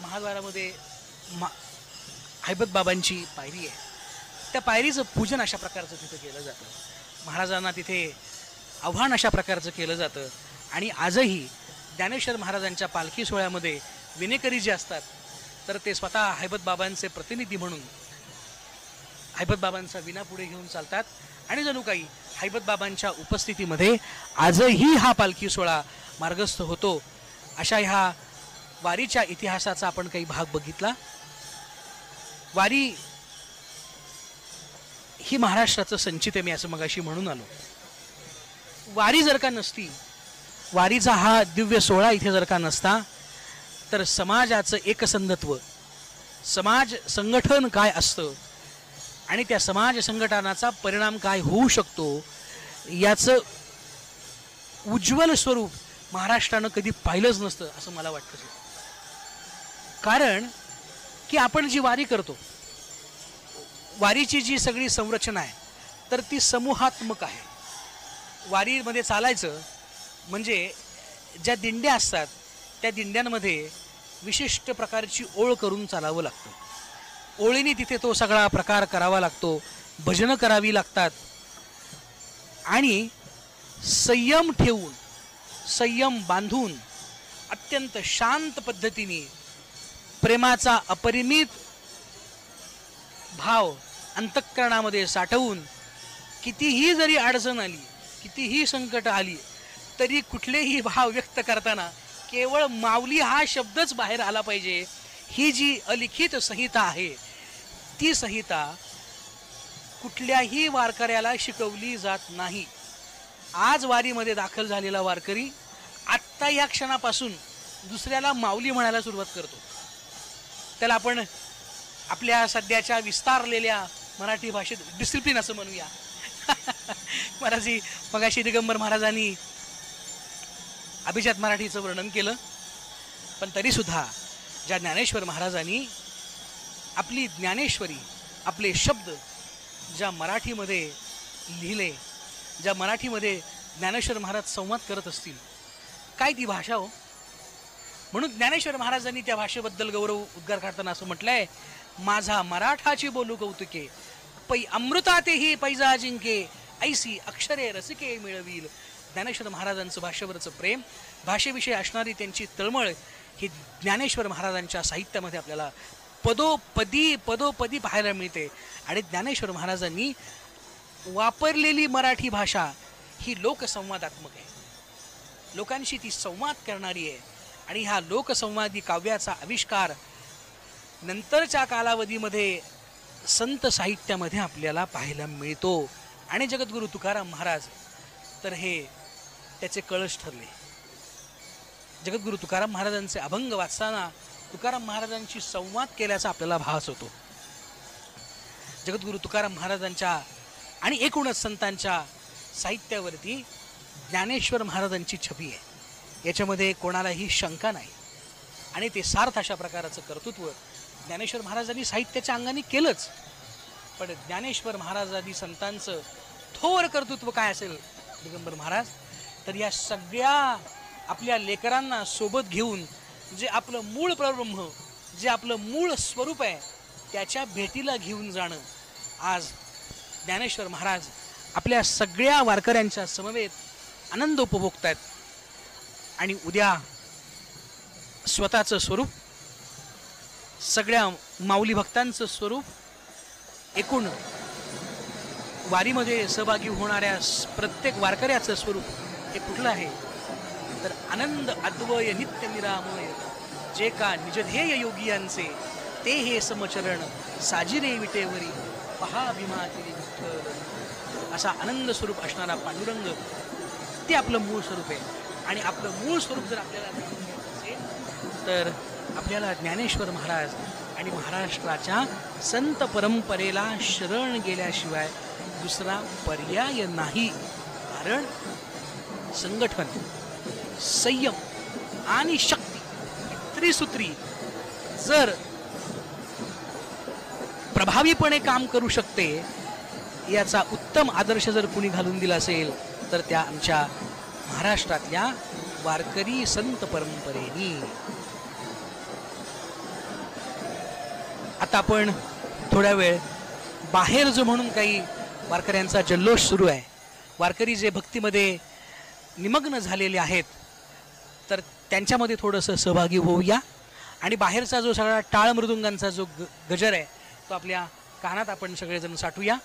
महाद्वारामध्ये हैबत बाबांची पायरी आहे. त्या पायरीचं पूजन अशा प्रकारचं तिथं केलं जातं. महाराजांना तिथे आव्हान अशा प्रकारचं केलं जातं. आणि आजही ज्ञानेश्वर महाराजांच्या पालखी सोहळ्यामध्ये विनेकरी जे असतात तर ते स्वतः हैबत बाबांचे प्रतिनिधी म्हणून हैबत बाबांचा विना पुढे घेऊन चालतात आणि जणू काही हैबत बाबांच्या उपस्थितीमध्ये आजही हा पालखी सोहळा मार्गस्थ होतो. अशा ह्या वारीच्या इतिहासाचा आपण काही भाग बघितला. वारी ही महाराष्ट्राचं संचित आहे, मी असं मगाशी म्हणून आलो. वारी जर का नसती, वारीचा हा दिव्य सोहळा इथे जर का नसता तर समाजाचं एकसंधत्व, समाज संघटन काय असतं आणि त्या समाज संघटनाचा परिणाम काय होऊ शकतो याचं उज्ज्वल स्वरूप महाराष्ट्रानं कधी पाहिलंच नसतं असं मला वाटतं. कारण की आपण जी वारी करतो, वारीची जी सगळी संरचना आहे तर ती समूहात्मक आहे. वारीमध्ये चालायचं म्हणजे ज्या दिंड्या असतात त्या दिंड्यांमध्ये विशिष्ट प्रकारची ओळ करून चालावं लागतं. ओळीने तिथे तो सगळा प्रकार करावा लागतो, भजनं करावी लागतात आणि संयम ठेवून, संयम बांधून अत्यंत शांत पद्धतीने प्रेमाचा अपरिमित भाव अंतःकरणामध्ये साठवून कितीही जरी अडचण आली, कितीही संकट आली तरी कुठलेही भाव व्यक्त करताना केवळ माऊली हा शब्दच बाहेर आला पाहिजे. ही जी अलिखित संहिता आहे ती संहिता कुठल्याही वारकऱ्याला शिकवली जात नाही. आज वारीमध्ये दाखल झालेला वारकरी आत्ता या क्षणापासून दुसऱ्याला माऊली म्हणायला सुरुवात करतो. त्याला आपण आपल्या सध्याच्या विस्तारलेल्या मराठी भाषेत डिसिप्लिन असं म्हणूया. मराठी मगाशी दिगंबर महाराजांनी अभिजात मराठीचं वर्णन केलं, पण तरीसुद्धा ज्या ज्ञानेश्वर महाराजांनी आपली ज्ञानेश्वरी, आपले शब्द ज्या मराठीमध्ये लिहिले, ज्या मराठीमध्ये ज्ञानेश्वर महाराज संवाद करत असतील, काय ती भाषा हो. म्हणून ज्ञानेश्वर महाराजांनी त्या भाषेबद्दल गौरव उद्गार काढताना असं म्हटलंय, माझा मराठाची बोलू कौतुके, पै अमृतातेही पैजा जिंके, ऐसी अक्षरे रसिके मिळवील. ज्ञानेश्वर महाराजांचं भाषेवरचं प्रेम, भाषेविषयी असणारी त्यांची तळमळ ही ज्ञानेश्वर महाराजांच्या साहित्यामध्ये आपल्याला पदोपदी पाहायला मिळते. आणि ज्ञानेश्वर महाराजांनी वापरलेली मराठी भाषा ही लोकसंवादात्मक आहे, लोकांशी ती संवाद करणारी आहे. आणि ह्या लोकसंवादी काव्याचा आविष्कार नंतरच्या कालावधीमध्ये संत साहित्यामध्ये आपल्याला पाहायला मिळतो. आणि जगद्गुरू तुकाराम महाराज तर हे त्याचे कळस ठरले. जगद्गुरू तुकाराम महाराजांचे अभंग वाचताना तुकाराम महाराजांशी संवाद केल्याचा आपल्याला भास होतो. जगद्गुरू तुकाराम महाराजांच्या आणि एकूणच संतांच्या साहित्यावरती ज्ञानेश्वर महाराजांची छबी आहे, याच्यामध्ये कोणालाही शंका नाही. आणि ते सार्थ अशा प्रकारचं कर्तृत्व ज्ञानेश्वर महाराजांनी साहित्याच्या अंगाने केलंच. पण ज्ञानेश्वर महाराजांनी संतांचं थोर कर्तृत्व काय असेल दिगंबर महाराज, तर या सगळ्या आपल्या लेकरांना सोबत घेऊन जे आपलं मूळ परब्रह्म, जे आपलं मूळ स्वरूप आहे त्याच्या भेटीला घेऊन जाणं. आज ज्ञानेश्वर महाराज आपल्या सगळ्या वारकऱ्यांच्या समवेत आनंद उपभोगतायत. आणि उद्या स्वतःचं स्वरूप, सगळ्या माऊली भक्तांचं स्वरूप, एकूण वारीमध्ये सहभागी होणाऱ्या प्रत्येक वारकऱ्याचं स्वरूप हे कुठलं आहे तर आनंद अद्वय नित्य निरामय, जे का निजध्येय योगियांचे ते हे समचरण, साजिरे विटेवरी पहा भीमातिरी विठ्ठल. असा आनंद स्वरूप असणारा पांडुरंग ते आपलं मूळ स्वरूप आहे. आणि आपलं मूळ स्वरूप जर आपल्याला जाणून घ्यायचं असेल तर आपल्याला ज्ञानेश्वर महाराज आणि महाराष्ट्राच्या संत परंपरेला शरण गेल्याशिवाय दुसरा पर्याय नाही. कारण संघटन, संयम आणि शक्ती त्रिसूत्री जर प्रभावीपणे काम करू शकते, याचा उत्तम आदर्श जर कुणी घालून दिला असेल तर त्या आमच्या महाराष्ट्रातल्या वारकरी संत परंपरेनी. आता आपण थोड्या वेळ बाहेर जो म्हणून काही वारकऱ्यांचा जल्लोष सुरू आहे, वारकरी जे भक्तीमध्ये निमग्न झालेले आहेत तर त्यांच्यामध्ये थोडंसं सहभागी होऊया. आणि बाहेरचा जो सगळा टाळ मृदुंगांचा जो गजर आहे तो आपल्या कानात आपण सगळेजण साठवूया.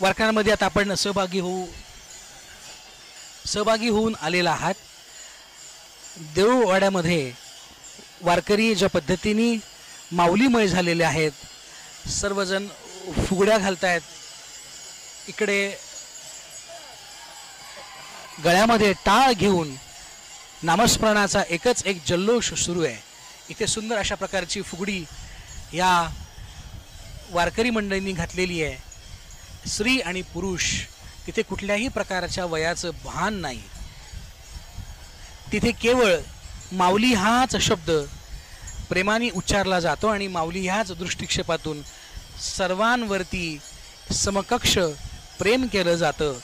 वारकऱ्यांमध्ये आता आपण सहभागी होऊन आलेला आहात. देऊळवाड्यामध्ये वारकरी ज्या पद्धतीने माऊलीमय झालेले आहेत, सर्वजण फुगड्या घालतायत. इकडे गळ्यामध्ये टाळ घेऊन नामस्मरणाचा एकच एक जल्लोष सुरू आहे. इथे सुंदर अशा प्रकारची फुगडी या वारकरी मंडळींनी घातलेली आहे. स्त्री आणि पुरुष तिथे कुठल्याही प्रकारच्या वयाचं भान नाही. तिथे केवळ माऊली हाच शब्द प्रेमाने उच्चारला जातो आणि माऊली ह्याच दृष्टिक्षेपातून सर्वांवरती समकक्ष प्रेम केलं जातं.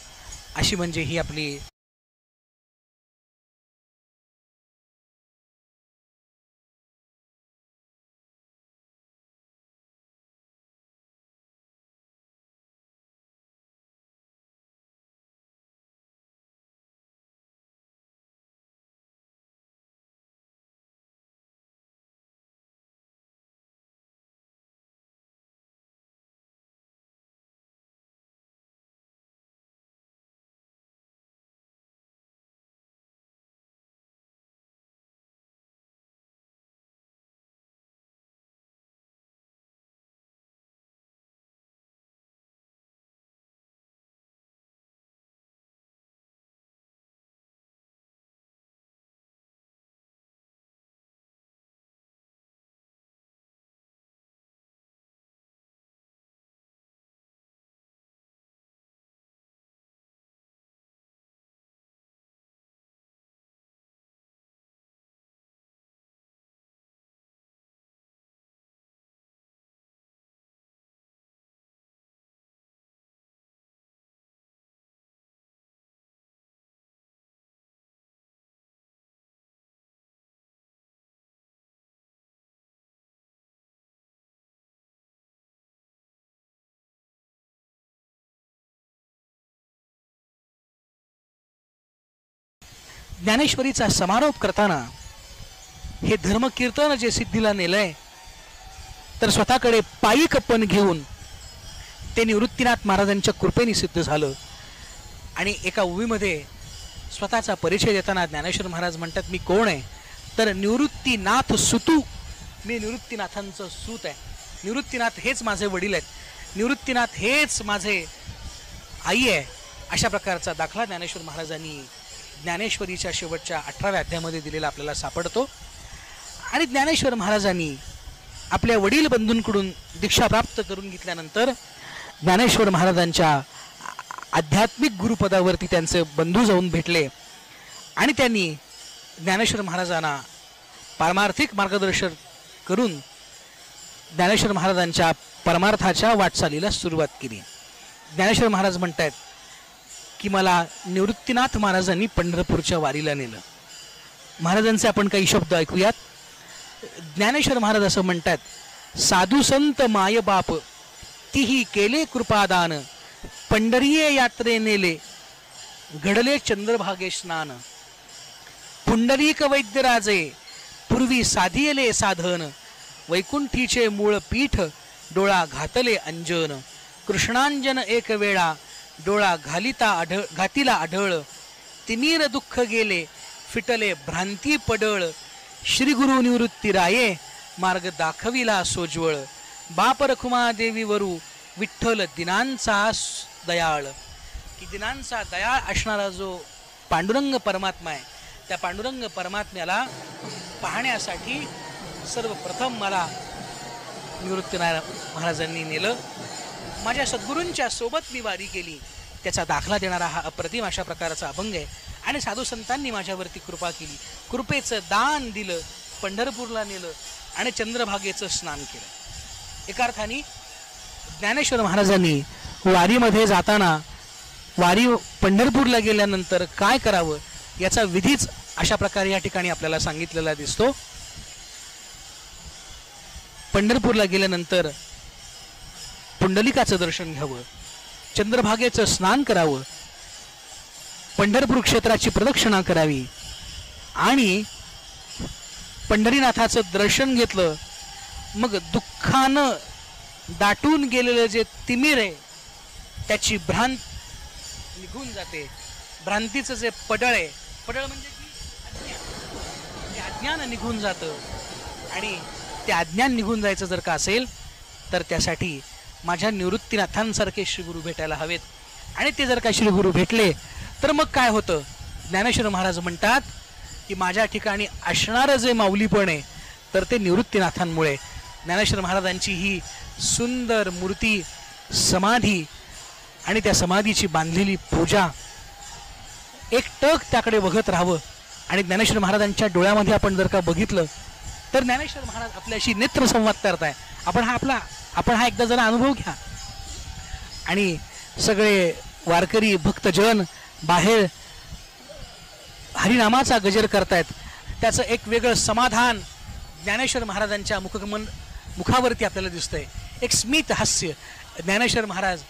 अशी म्हणजे ही आपली ज्ञानेश्वरीचा समारोप करताना हे धर्मकीर्तन जे सिद्धीला नेलंय तर स्वतःकडे पायी कप्पन घेऊन ते निवृत्तीनाथ महाराजांच्या कृपेने सिद्ध झालं. आणि एका उवीमध्ये स्वतःचा परिचय देताना ज्ञानेश्वर महाराज म्हणतात, मी कोण आहे तर निवृत्तीनाथ सुतू, मी निवृत्तीनाथांचं सूत आहे. निवृत्तीनाथ हेच माझे वडील आहेत, निवृत्तीनाथ हेच माझे आई आहे. अशा प्रकारचा दाखला ज्ञानेश्वर महाराजांनी ज्ञानेश्वरीच्या शेवटच्या 18व्या अध्यायामध्ये दिलेला आपल्याला सापडतो. आणि ज्ञानेश्वर महाराजांनी आपल्या वडील बंधूंकडून दीक्षा प्राप्त करून घेतल्यानंतर ज्ञानेश्वर महाराजांच्या आध्यात्मिक गुरुपदावरती त्यांचे बंधू जाऊन भेटले आणि त्यांनी ज्ञानेश्वर महाराजांना पारमार्थिक मार्गदर्शन करून ज्ञानेश्वर महाराजांच्या परमार्थाच्या वाटचालीला सुरुवात केली. ज्ञानेश्वर महाराज म्हणतात की मला निवृत्तीनाथ महाराजांनी पंढरपूरच्या वारीला नेलं. महाराजांचे आपण काही शब्द ऐकूयात. ज्ञानेश्वर महाराज असं म्हणतात, साधू संत मायबाप तीही केले कृपादान, पंढरीये यात्रे नेले घडले चंद्रभागे स्नान. पुंडलिक वैद्यराजे पूर्वी साधियले साधन, वैकुंठीचे मूळ पीठ डोळा घातले अंजन. कृष्णांजन एक वेळा डोळा घातिला आढळ, तिमीर दुःख गेले फिटले भ्रांती पडळ. श्री गुरु निवृत्ती राये मार्ग दाखविला सोज्वळ, बाप रखुमा देवी वरू विठ्ठल दिनांचा दयाळ. की दिनांचा दयाळ असणारा जो पांडुरंग परमात्मा आहे, त्या पांडुरंग परमात्म्याला पाहण्यासाठी सर्वप्रथम मला निवृत्तीनाथ महाराजांनी नेलं. माझ्या सद्गुरूंच्या सोबत मी वारी केली, त्याचा दाखला देणारा हा अप्रतिम अशा प्रकारचा अभंग आहे. आणि साधू संतांनी माझ्यावरती कृपा केली, कृपेचं दान दिलं, पंढरपूरला नेलं आणि चंद्रभागेचं स्नान केलं. एका अर्थाने ज्ञानेश्वर महाराजांनी वारीमध्ये जाताना वारी पंढरपूरला गेल्यानंतर काय करावं याचा विधीच अशा प्रकारे या ठिकाणी आपल्याला सांगितलेला दिसतो. पंढरपूरला गेल्यानंतर पुंडलिकाचं दर्शन घ्यावं, चंद्रभागेचं स्नान करावं, पंढरपूर क्षेत्राची प्रदक्षिणा करावी आणि पंढरीनाथाचं दर्शन घेतलं. मग दुःखानं दाटून गेलेलं जे तिमिर आहे त्याची भ्रांत निघून जाते. भ्रांतीचं जे पडळ आहे, पडळ म्हणजे की अज्ञान, ते अज्ञान निघून जातं. आणि ते अज्ञान निघून जायचं जर का असेल तर त्यासाठी माझ्या निवृत्तीनाथांसारखे श्रीगुरू भेटायला हवेत. आणि ते जर का श्रीगुरू भेटले तर मग काय होतं. ज्ञानेश्वर महाराज म्हणतात की माझ्या ठिकाणी असणारं जे माऊलीपण आहे तर ते निवृत्तीनाथांमुळे. ज्ञानेश्वर महाराजांची ही सुंदर मूर्ती, समाधी आणि त्या समाधीची बांधलेली पूजा, एक टक त्याकडे बघत राहावं. आणि ज्ञानेश्वर महाराजांच्या डोळ्यामध्ये आपण जर का बघितलं तर ज्ञानेश्वर महाराज आपल्याशी नेत्रसंवाद करताय. आपण हा एकदा जरा अनुभव घ्या. आणि सगळे वारकरी भक्तजन बाहेर हरिनामाचा गजर करतायत. त्याचं एक वेगळं समाधान ज्ञानेश्वर महाराजांच्या मुखावरती आपल्याला दिसतंय. एक स्मित हास्य. ज्ञानेश्वर महाराज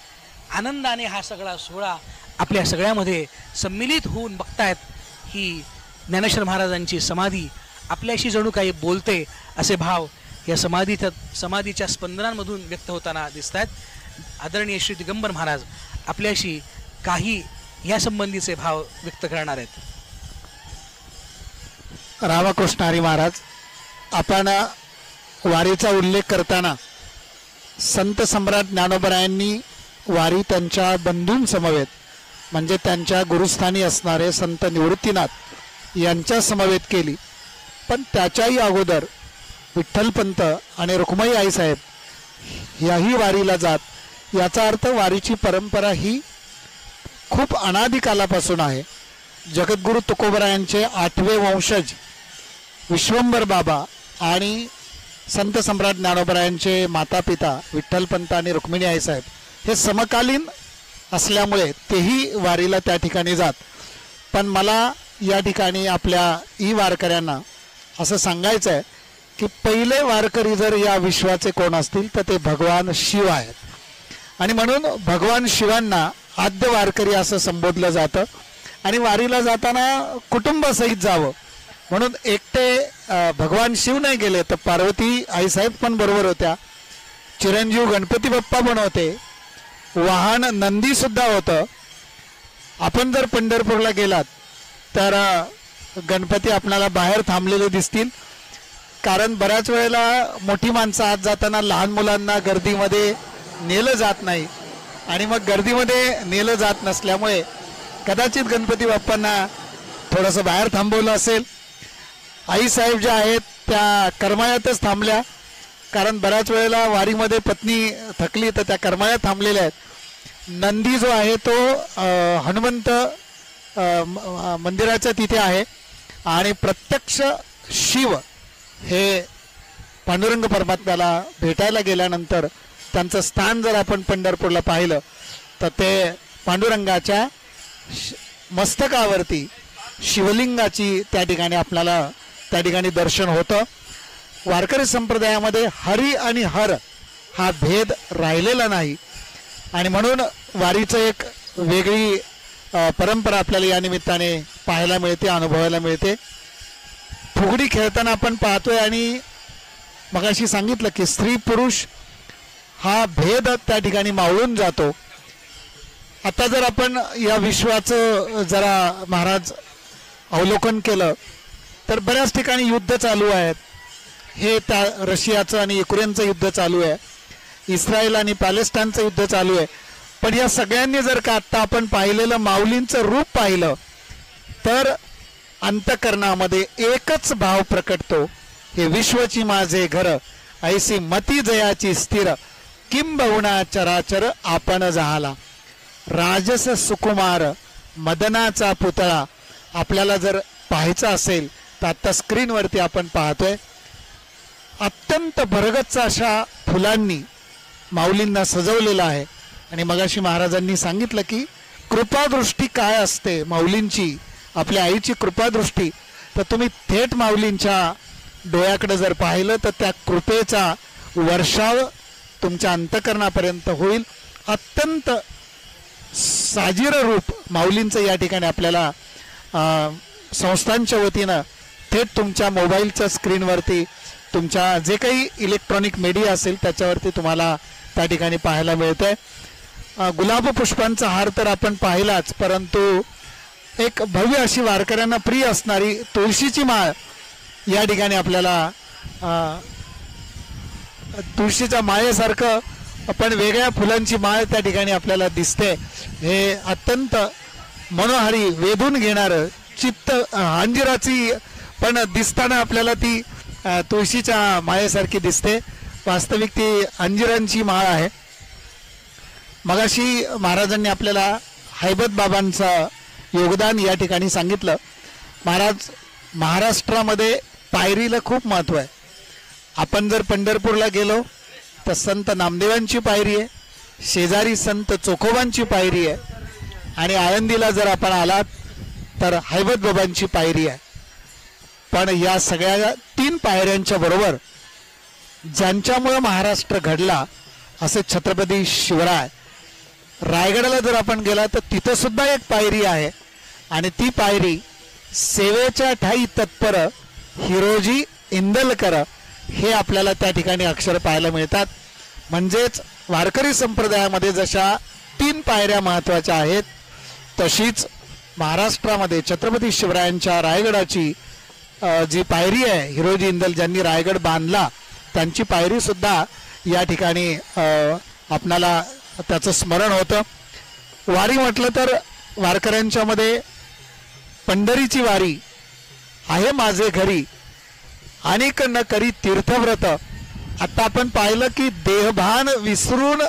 आनंदाने हा सगळा सोहळा आपल्या सगळ्यामध्ये सम्मिलित होऊन बघतायत. ही ज्ञानेश्वर महाराजांची समाधी आपल्याशी जणू काही बोलते असे भाव या समाधीच्या स्पंदनांमधून व्यक्त होताना दिसत आहेत. आदरणीय श्री दिगंबर महाराज आपल्याशी काही या संबंधीचे भाव व्यक्त करणार आहेत. रामकृष्ण हरी महाराज, आपण वारीचा उल्लेख करताना संत सम्राट ज्ञानोबरायांनी वारी त्यांच्या बंधूंसमवेत म्हणजे त्यांच्या गुरुस्थानी असणारे संत निवृत्तीनाथ यांच्या समवेत केली. पण त्याच्याही अगोदर विठ्ठलपंत आणि रुक्माई आईसाहेब याही वारीला जात. याचा अर्थ वारीची परंपरा ही खूप अनादी कालापासून आहे. जगद्गुरु तुकोबरायांचे 8वे वंशज विश्वंभर बाबा आणि संत सम्राट ज्ञानोबरायांचे माता पिता विठ्ठलपंत आणि रुक्मिणी आईसाहेब हे समकालीन असल्यामुळे तेही वारीला त्या ठिकाणी जात. पण मला या ठिकाणी आपल्या वारकऱ्यांना असं सांगायचं आहे की पहिले वारकरी जर या विश्वाचे कोण असतील तर ते भगवान शिव आहेत. आणि म्हणून भगवान शिवांना आद्य वारकरी असं संबोधलं जातं. आणि वारीला जाताना कुटुंबासहित जावं म्हणून एकटे भगवान शिव नाही गेले तर पार्वती आईसाहेब पण बरोबर होत्या, चिरंजीव गणपती बाप्पा पण होते, वाहन नंदी सुद्धा होतं. आपण जर पंढरपूरला गेलात तर गणपती आपल्याला बाहेर थांबलेले दिसतील. कारण बऱ्याच वेळेला मोठी माणसं आत जाताना लहान मुलांना गर्दीमध्ये नेलं जात नाही. आणि मग गर्दीमध्ये नेलं जात नसल्यामुळे कदाचित गणपती बाप्पांना थोडंसं बाहेर थांबवलं असेल. आईसाहेब ज्या आहेत त्या करमाळ्यातच थांबल्या. कारण बऱ्याच वेळेला वारीमध्ये पत्नी थकली तर त्या करमाळ्यात थांबलेल्या आहेत. नंदी जो आहे तो हनुमंत मंदिराच्या तिथे आहे. आणि प्रत्यक्ष शिव हे पांडुरंग परमात्म्याला भेटायला गेल्यानंतर त्यांचं स्थान जर आपण पंढरपूरला पाहिलं तर ते पांडुरंगाच्या मस्तकावरती शिवलिंगाची त्या ठिकाणी आपल्याला त्या ठिकाणी दर्शन होतं. वारकरी संप्रदायामध्ये हरी आणि हर हा भेद राहिलेला नाही. आणि म्हणून वारीचं एक वेगळी परंपरा आपल्याला या निमित्ताने पाहायला मिळते, अनुभवायला मिळते. फुगडी खेळताना आपण पाहतोय आणि मगाशी सांगितलं की स्त्री पुरुष हा भेद त्या ठिकाणी मावळून जातो. आता जर आपण या विश्वाचं जरा महाराज अवलोकन केलं तर बऱ्याच ठिकाणी युद्ध चालू आहेत. हे त्या रशियाचं आणि युक्रेनचं युद्ध चालू आहे, इस्रायल आणि पॅलेस्टाईनचं युद्ध चालू आहे. पण या सगळ्यांनी जर का आत्ता आपण पाहिलेलं माऊलींचं रूप पाहिलं तर अंतकरणामध्ये एकच भाव प्रकटतो, हे विश्वची माझे घर ऐसी मती जयाची स्थिर किंबहुना चराचर आपण झाला. राजस सुकुमार मदनाचा पुतळा आपल्याला जर पाहायचा असेल तर आता स्क्रीनवरती आपण पाहतोय. अत्यंत भरगच्च अशा फुलांनी माऊलींना सजवलेलं आहे. आणि मगाशी महाराजांनी सांगितलं की कृपादृष्टी काय असते माऊलींची, आपल्या आईची कृपादृष्टी. तर तुम्ही थेट माऊलींच्या डोळ्याकडे जर पाहिलं तर त्या कृपेचा वर्षाव तुमच्या अंतकरणापर्यंत होईल. अत्यंत साजिर रूप माऊलींचं या ठिकाणी आपल्याला संस्थांच्या वतीनं थेट तुमच्या मोबाईलच्या स्क्रीनवरती तुमच्या जे काही इलेक्ट्रॉनिक मीडिया असेल त्याच्यावरती तुम्हाला त्या ठिकाणी पाहायला मिळतंय. गुलाब पुष्पांचा हार तर आपण पाहिलाच, परंतु एक भव्य अशी वारकऱ्यांना प्रिय असणारी तुळशीची माळ या ठिकाणी आपल्याला तुळशीच्या माळेसारखं पण वेगळ्या फुलांची माळ त्या ठिकाणी आपल्याला दिसते. हे अत्यंत मनोहारी वेधून घेणारं चित्त अंजिराची पण दिसताना आपल्याला ती तुळशीच्या माळेसारखी दिसते, वास्तविक ती अंजिरांची माळ आहे. मगाशी महाराजांनी आपल्याला हैबत बाबांचं योगदान या ठिकाणी सांगितलं. महाराज, महाराष्ट्रामध्ये पायरीला खूप महत्त्व आहे. आपण जर पंढरपूरला गेलो तर संत नामदेवांची पायरी आहे, शेजारी संत चोखोबांची पायरी आहे, आणि आळंदीला जर आपण आलात तर हैबत बाबांची पायरी आहे. पण या सगळ्या 3 पायऱ्यांच्या बरोबर ज्यांच्यामुळे महाराष्ट्र घडला असे छत्रपती शिवराय. रायगडाला जर आपण गेला तर तिथं सुद्धा एक पायरी आहे, आणि ती पायरी सेवेच्या ठाई तत्पर हिरोजी इंदलकर हे आपल्याला त्या ठिकाणी अक्षर पाहायला मिळतात. म्हणजेच वारकरी संप्रदायामध्ये जशा 3 पायऱ्या महत्त्वाच्या आहेत, तशीच महाराष्ट्रामध्ये छत्रपती शिवरायांच्या रायगडाची जी पायरी आहे, हिरोजी इंदल ज्यांनी रायगड बांधला त्यांची पायरी सुद्धा या ठिकाणी आपणाला त्याचं स्मरण होतं. वारी म्हटलं तर वारकऱ्यांच्या मध्ये पंढरीची वारी आहे माझे घरी, अनेक न करी तीर्थव्रत. आता आपण पाहिलं की देहभान विसरून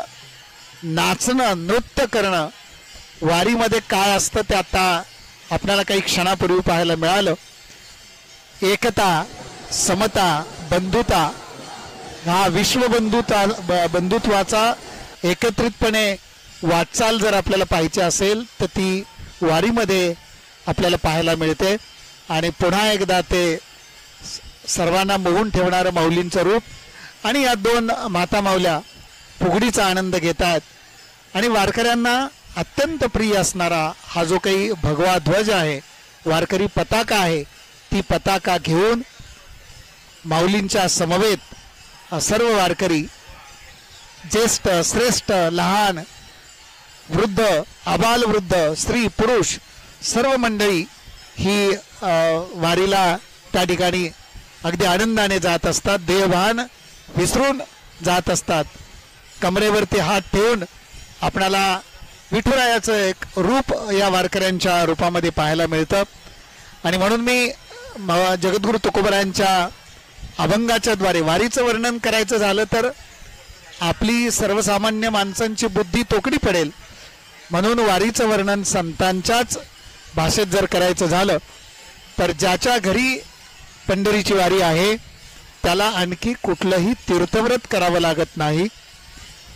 नाचणं, नृत्य करणं वारीमध्ये काय असतं ते आता आपल्याला काही क्षणापूर्वी पाहायला मिळालं. एकता, समता, बंधुता, हा बंधुत्वाचा एकत्रितपणे वाटचाल जर आपल्याला पाहायची असेल तर ती वारीमध्ये आपल्याला पाहायला मिळते. आणि पुन्हा एकदा ते सर्वांना मोहून ठेवणारं माऊलींचं रूप, आणि या 2 माता माऊल्या फुगडीचा आनंद घेतात. आणि वारकऱ्यांना अत्यंत प्रिय असणारा हा जो काही भगवा ध्वज आहे, वारकरी पताका आहे, ती पताका घेऊन माऊलींच्या समवेत सर्व वारकरी, ज्येष्ठ, श्रेष्ठ, लहान, वृद्ध, आबाल वृद्ध, स्त्री, पुरुष सर्व मंडळी ही वारीला त्या ठिकाणी अगदी आनंदाने जात असतात. देहभान विसरून जात असतात. कमरेवरती हात ठेवून आपणाला विठुरायाचं एक रूप या वारकऱ्यांच्या रूपामध्ये पाहायला मिळतं. आणि म्हणून मी जगद्गुरु तुकोबरायांच्या अभंगाच्या द्वारे वारीचं वर्णन करायचं झालं तर आपली सर्वसामान्य माणसांची बुद्धी तोकडी पडेल. म्हणून वारीचं वर्णन संतांच्याच भाषेत जर करायचं झालं तर ज्याच्या घरी पंढरीची वारी आहे त्याला आणखी कुठलंही तीर्थव्रत करावं लागत नाही.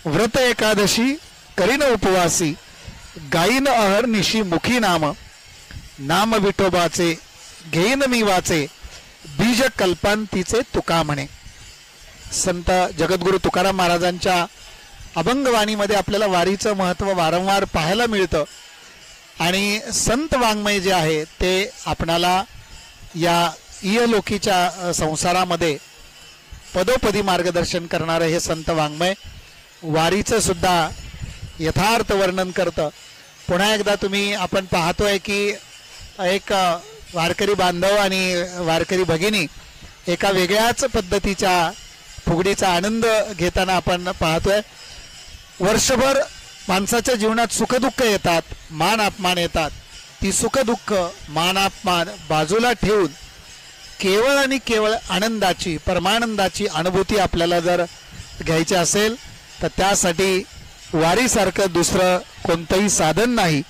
व्रत एकादशी करीन उपवासी, गाईन अहर्निशी मुखी नाम, नाम विठोबाचे घेईन मी वाचे, बीज कल्पांतीचे तुका म्हणे. संत जगद्गुरु तुकाराम महाराजांच्या अभंगवाणीमध्ये आपल्याला वारीचं महत्त्व वारंवार पाहायला मिळतं. आणि संत वाङ्मय जे आहे ते आपणाला या इहलोकीच्या संसारामध्ये पदोपदी मार्गदर्शन करणारं हे संत वाङ्मय वारीचं सुद्धा यथार्थ वर्णन करतं. पुन्हा एकदा आपण पाहतोय की एक वारकरी बांधव आणि वारकरी भगिनी एका वेगळ्याच पद्धतीच्या फुगडीचा आनंद घेताना आपण पाहतोय. वर्षभर माणसाच्या जीवनात सुखदुःख येतात, मान अपमान येतात. ती सुखदुःख, मान अपमान बाजूला ठेवून केवळ आणि केवळ आनंदाची, परमानंदाची अनुभूती आपल्याला जर घ्यायची असेल तर त्यासाठी वारीसारखं दुसरं कोणतंही साधन नाही.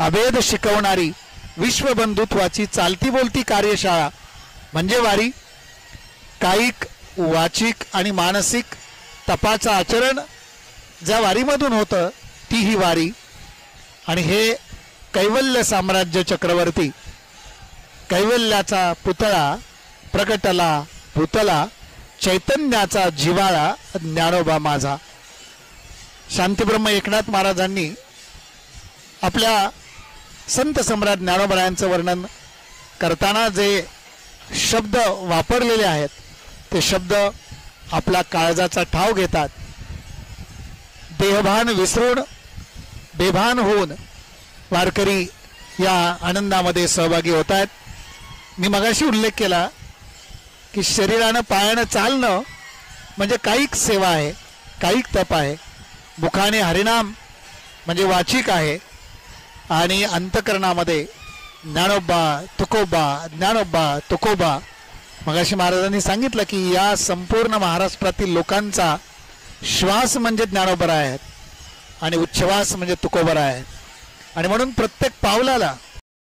अभेद शिकवणारी विश्वबंधुत्वाची चालती बोलती कार्यशाळा म्हणजे वारी. कायिक, वाचिक आणि मानसिक तपाचं आचरण ज्या वारीमधून होतं ती ही वारी. आणि हे कैवल्य साम्राज्य चक्रवर्ती, कैवल्याचा पुतळा प्रकटला भूतला, चैतन्याचा जिवाळा ज्ञानोबा माझा. शांतीब्रह्म एकनाथ महाराजांनी आपल्या संत सम्राट ज्ञानोबरायांचं वर्णन करताना जे शब्द वापरलेले आहेत ते शब्द आपला काळजाचा ठाव घेतात. देहभान विसरून बेभान होऊन वारकरी या आनंदामध्ये सहभागी होत आहेत. मी मगाशी उल्लेख केला की शरीरानं पायानं चालणं म्हणजे कायिक सेवा आहे, कायिक तप आहे. मुखाने हरिनाम म्हणजे वाचिक आहे. आणि अंतकरणामध्ये ज्ञानोबा तुकोबा, ज्ञानोबा तुकोबा मगाशी महाराजांनी सांगितलं की या संपूर्ण महाराष्ट्रातील लोकांचा श्वास म्हणजे ज्ञानोबा आहेत आणि उच्छ्वास म्हणजे तुकोबा आहे. आणि म्हणून प्रत्येक पावलाला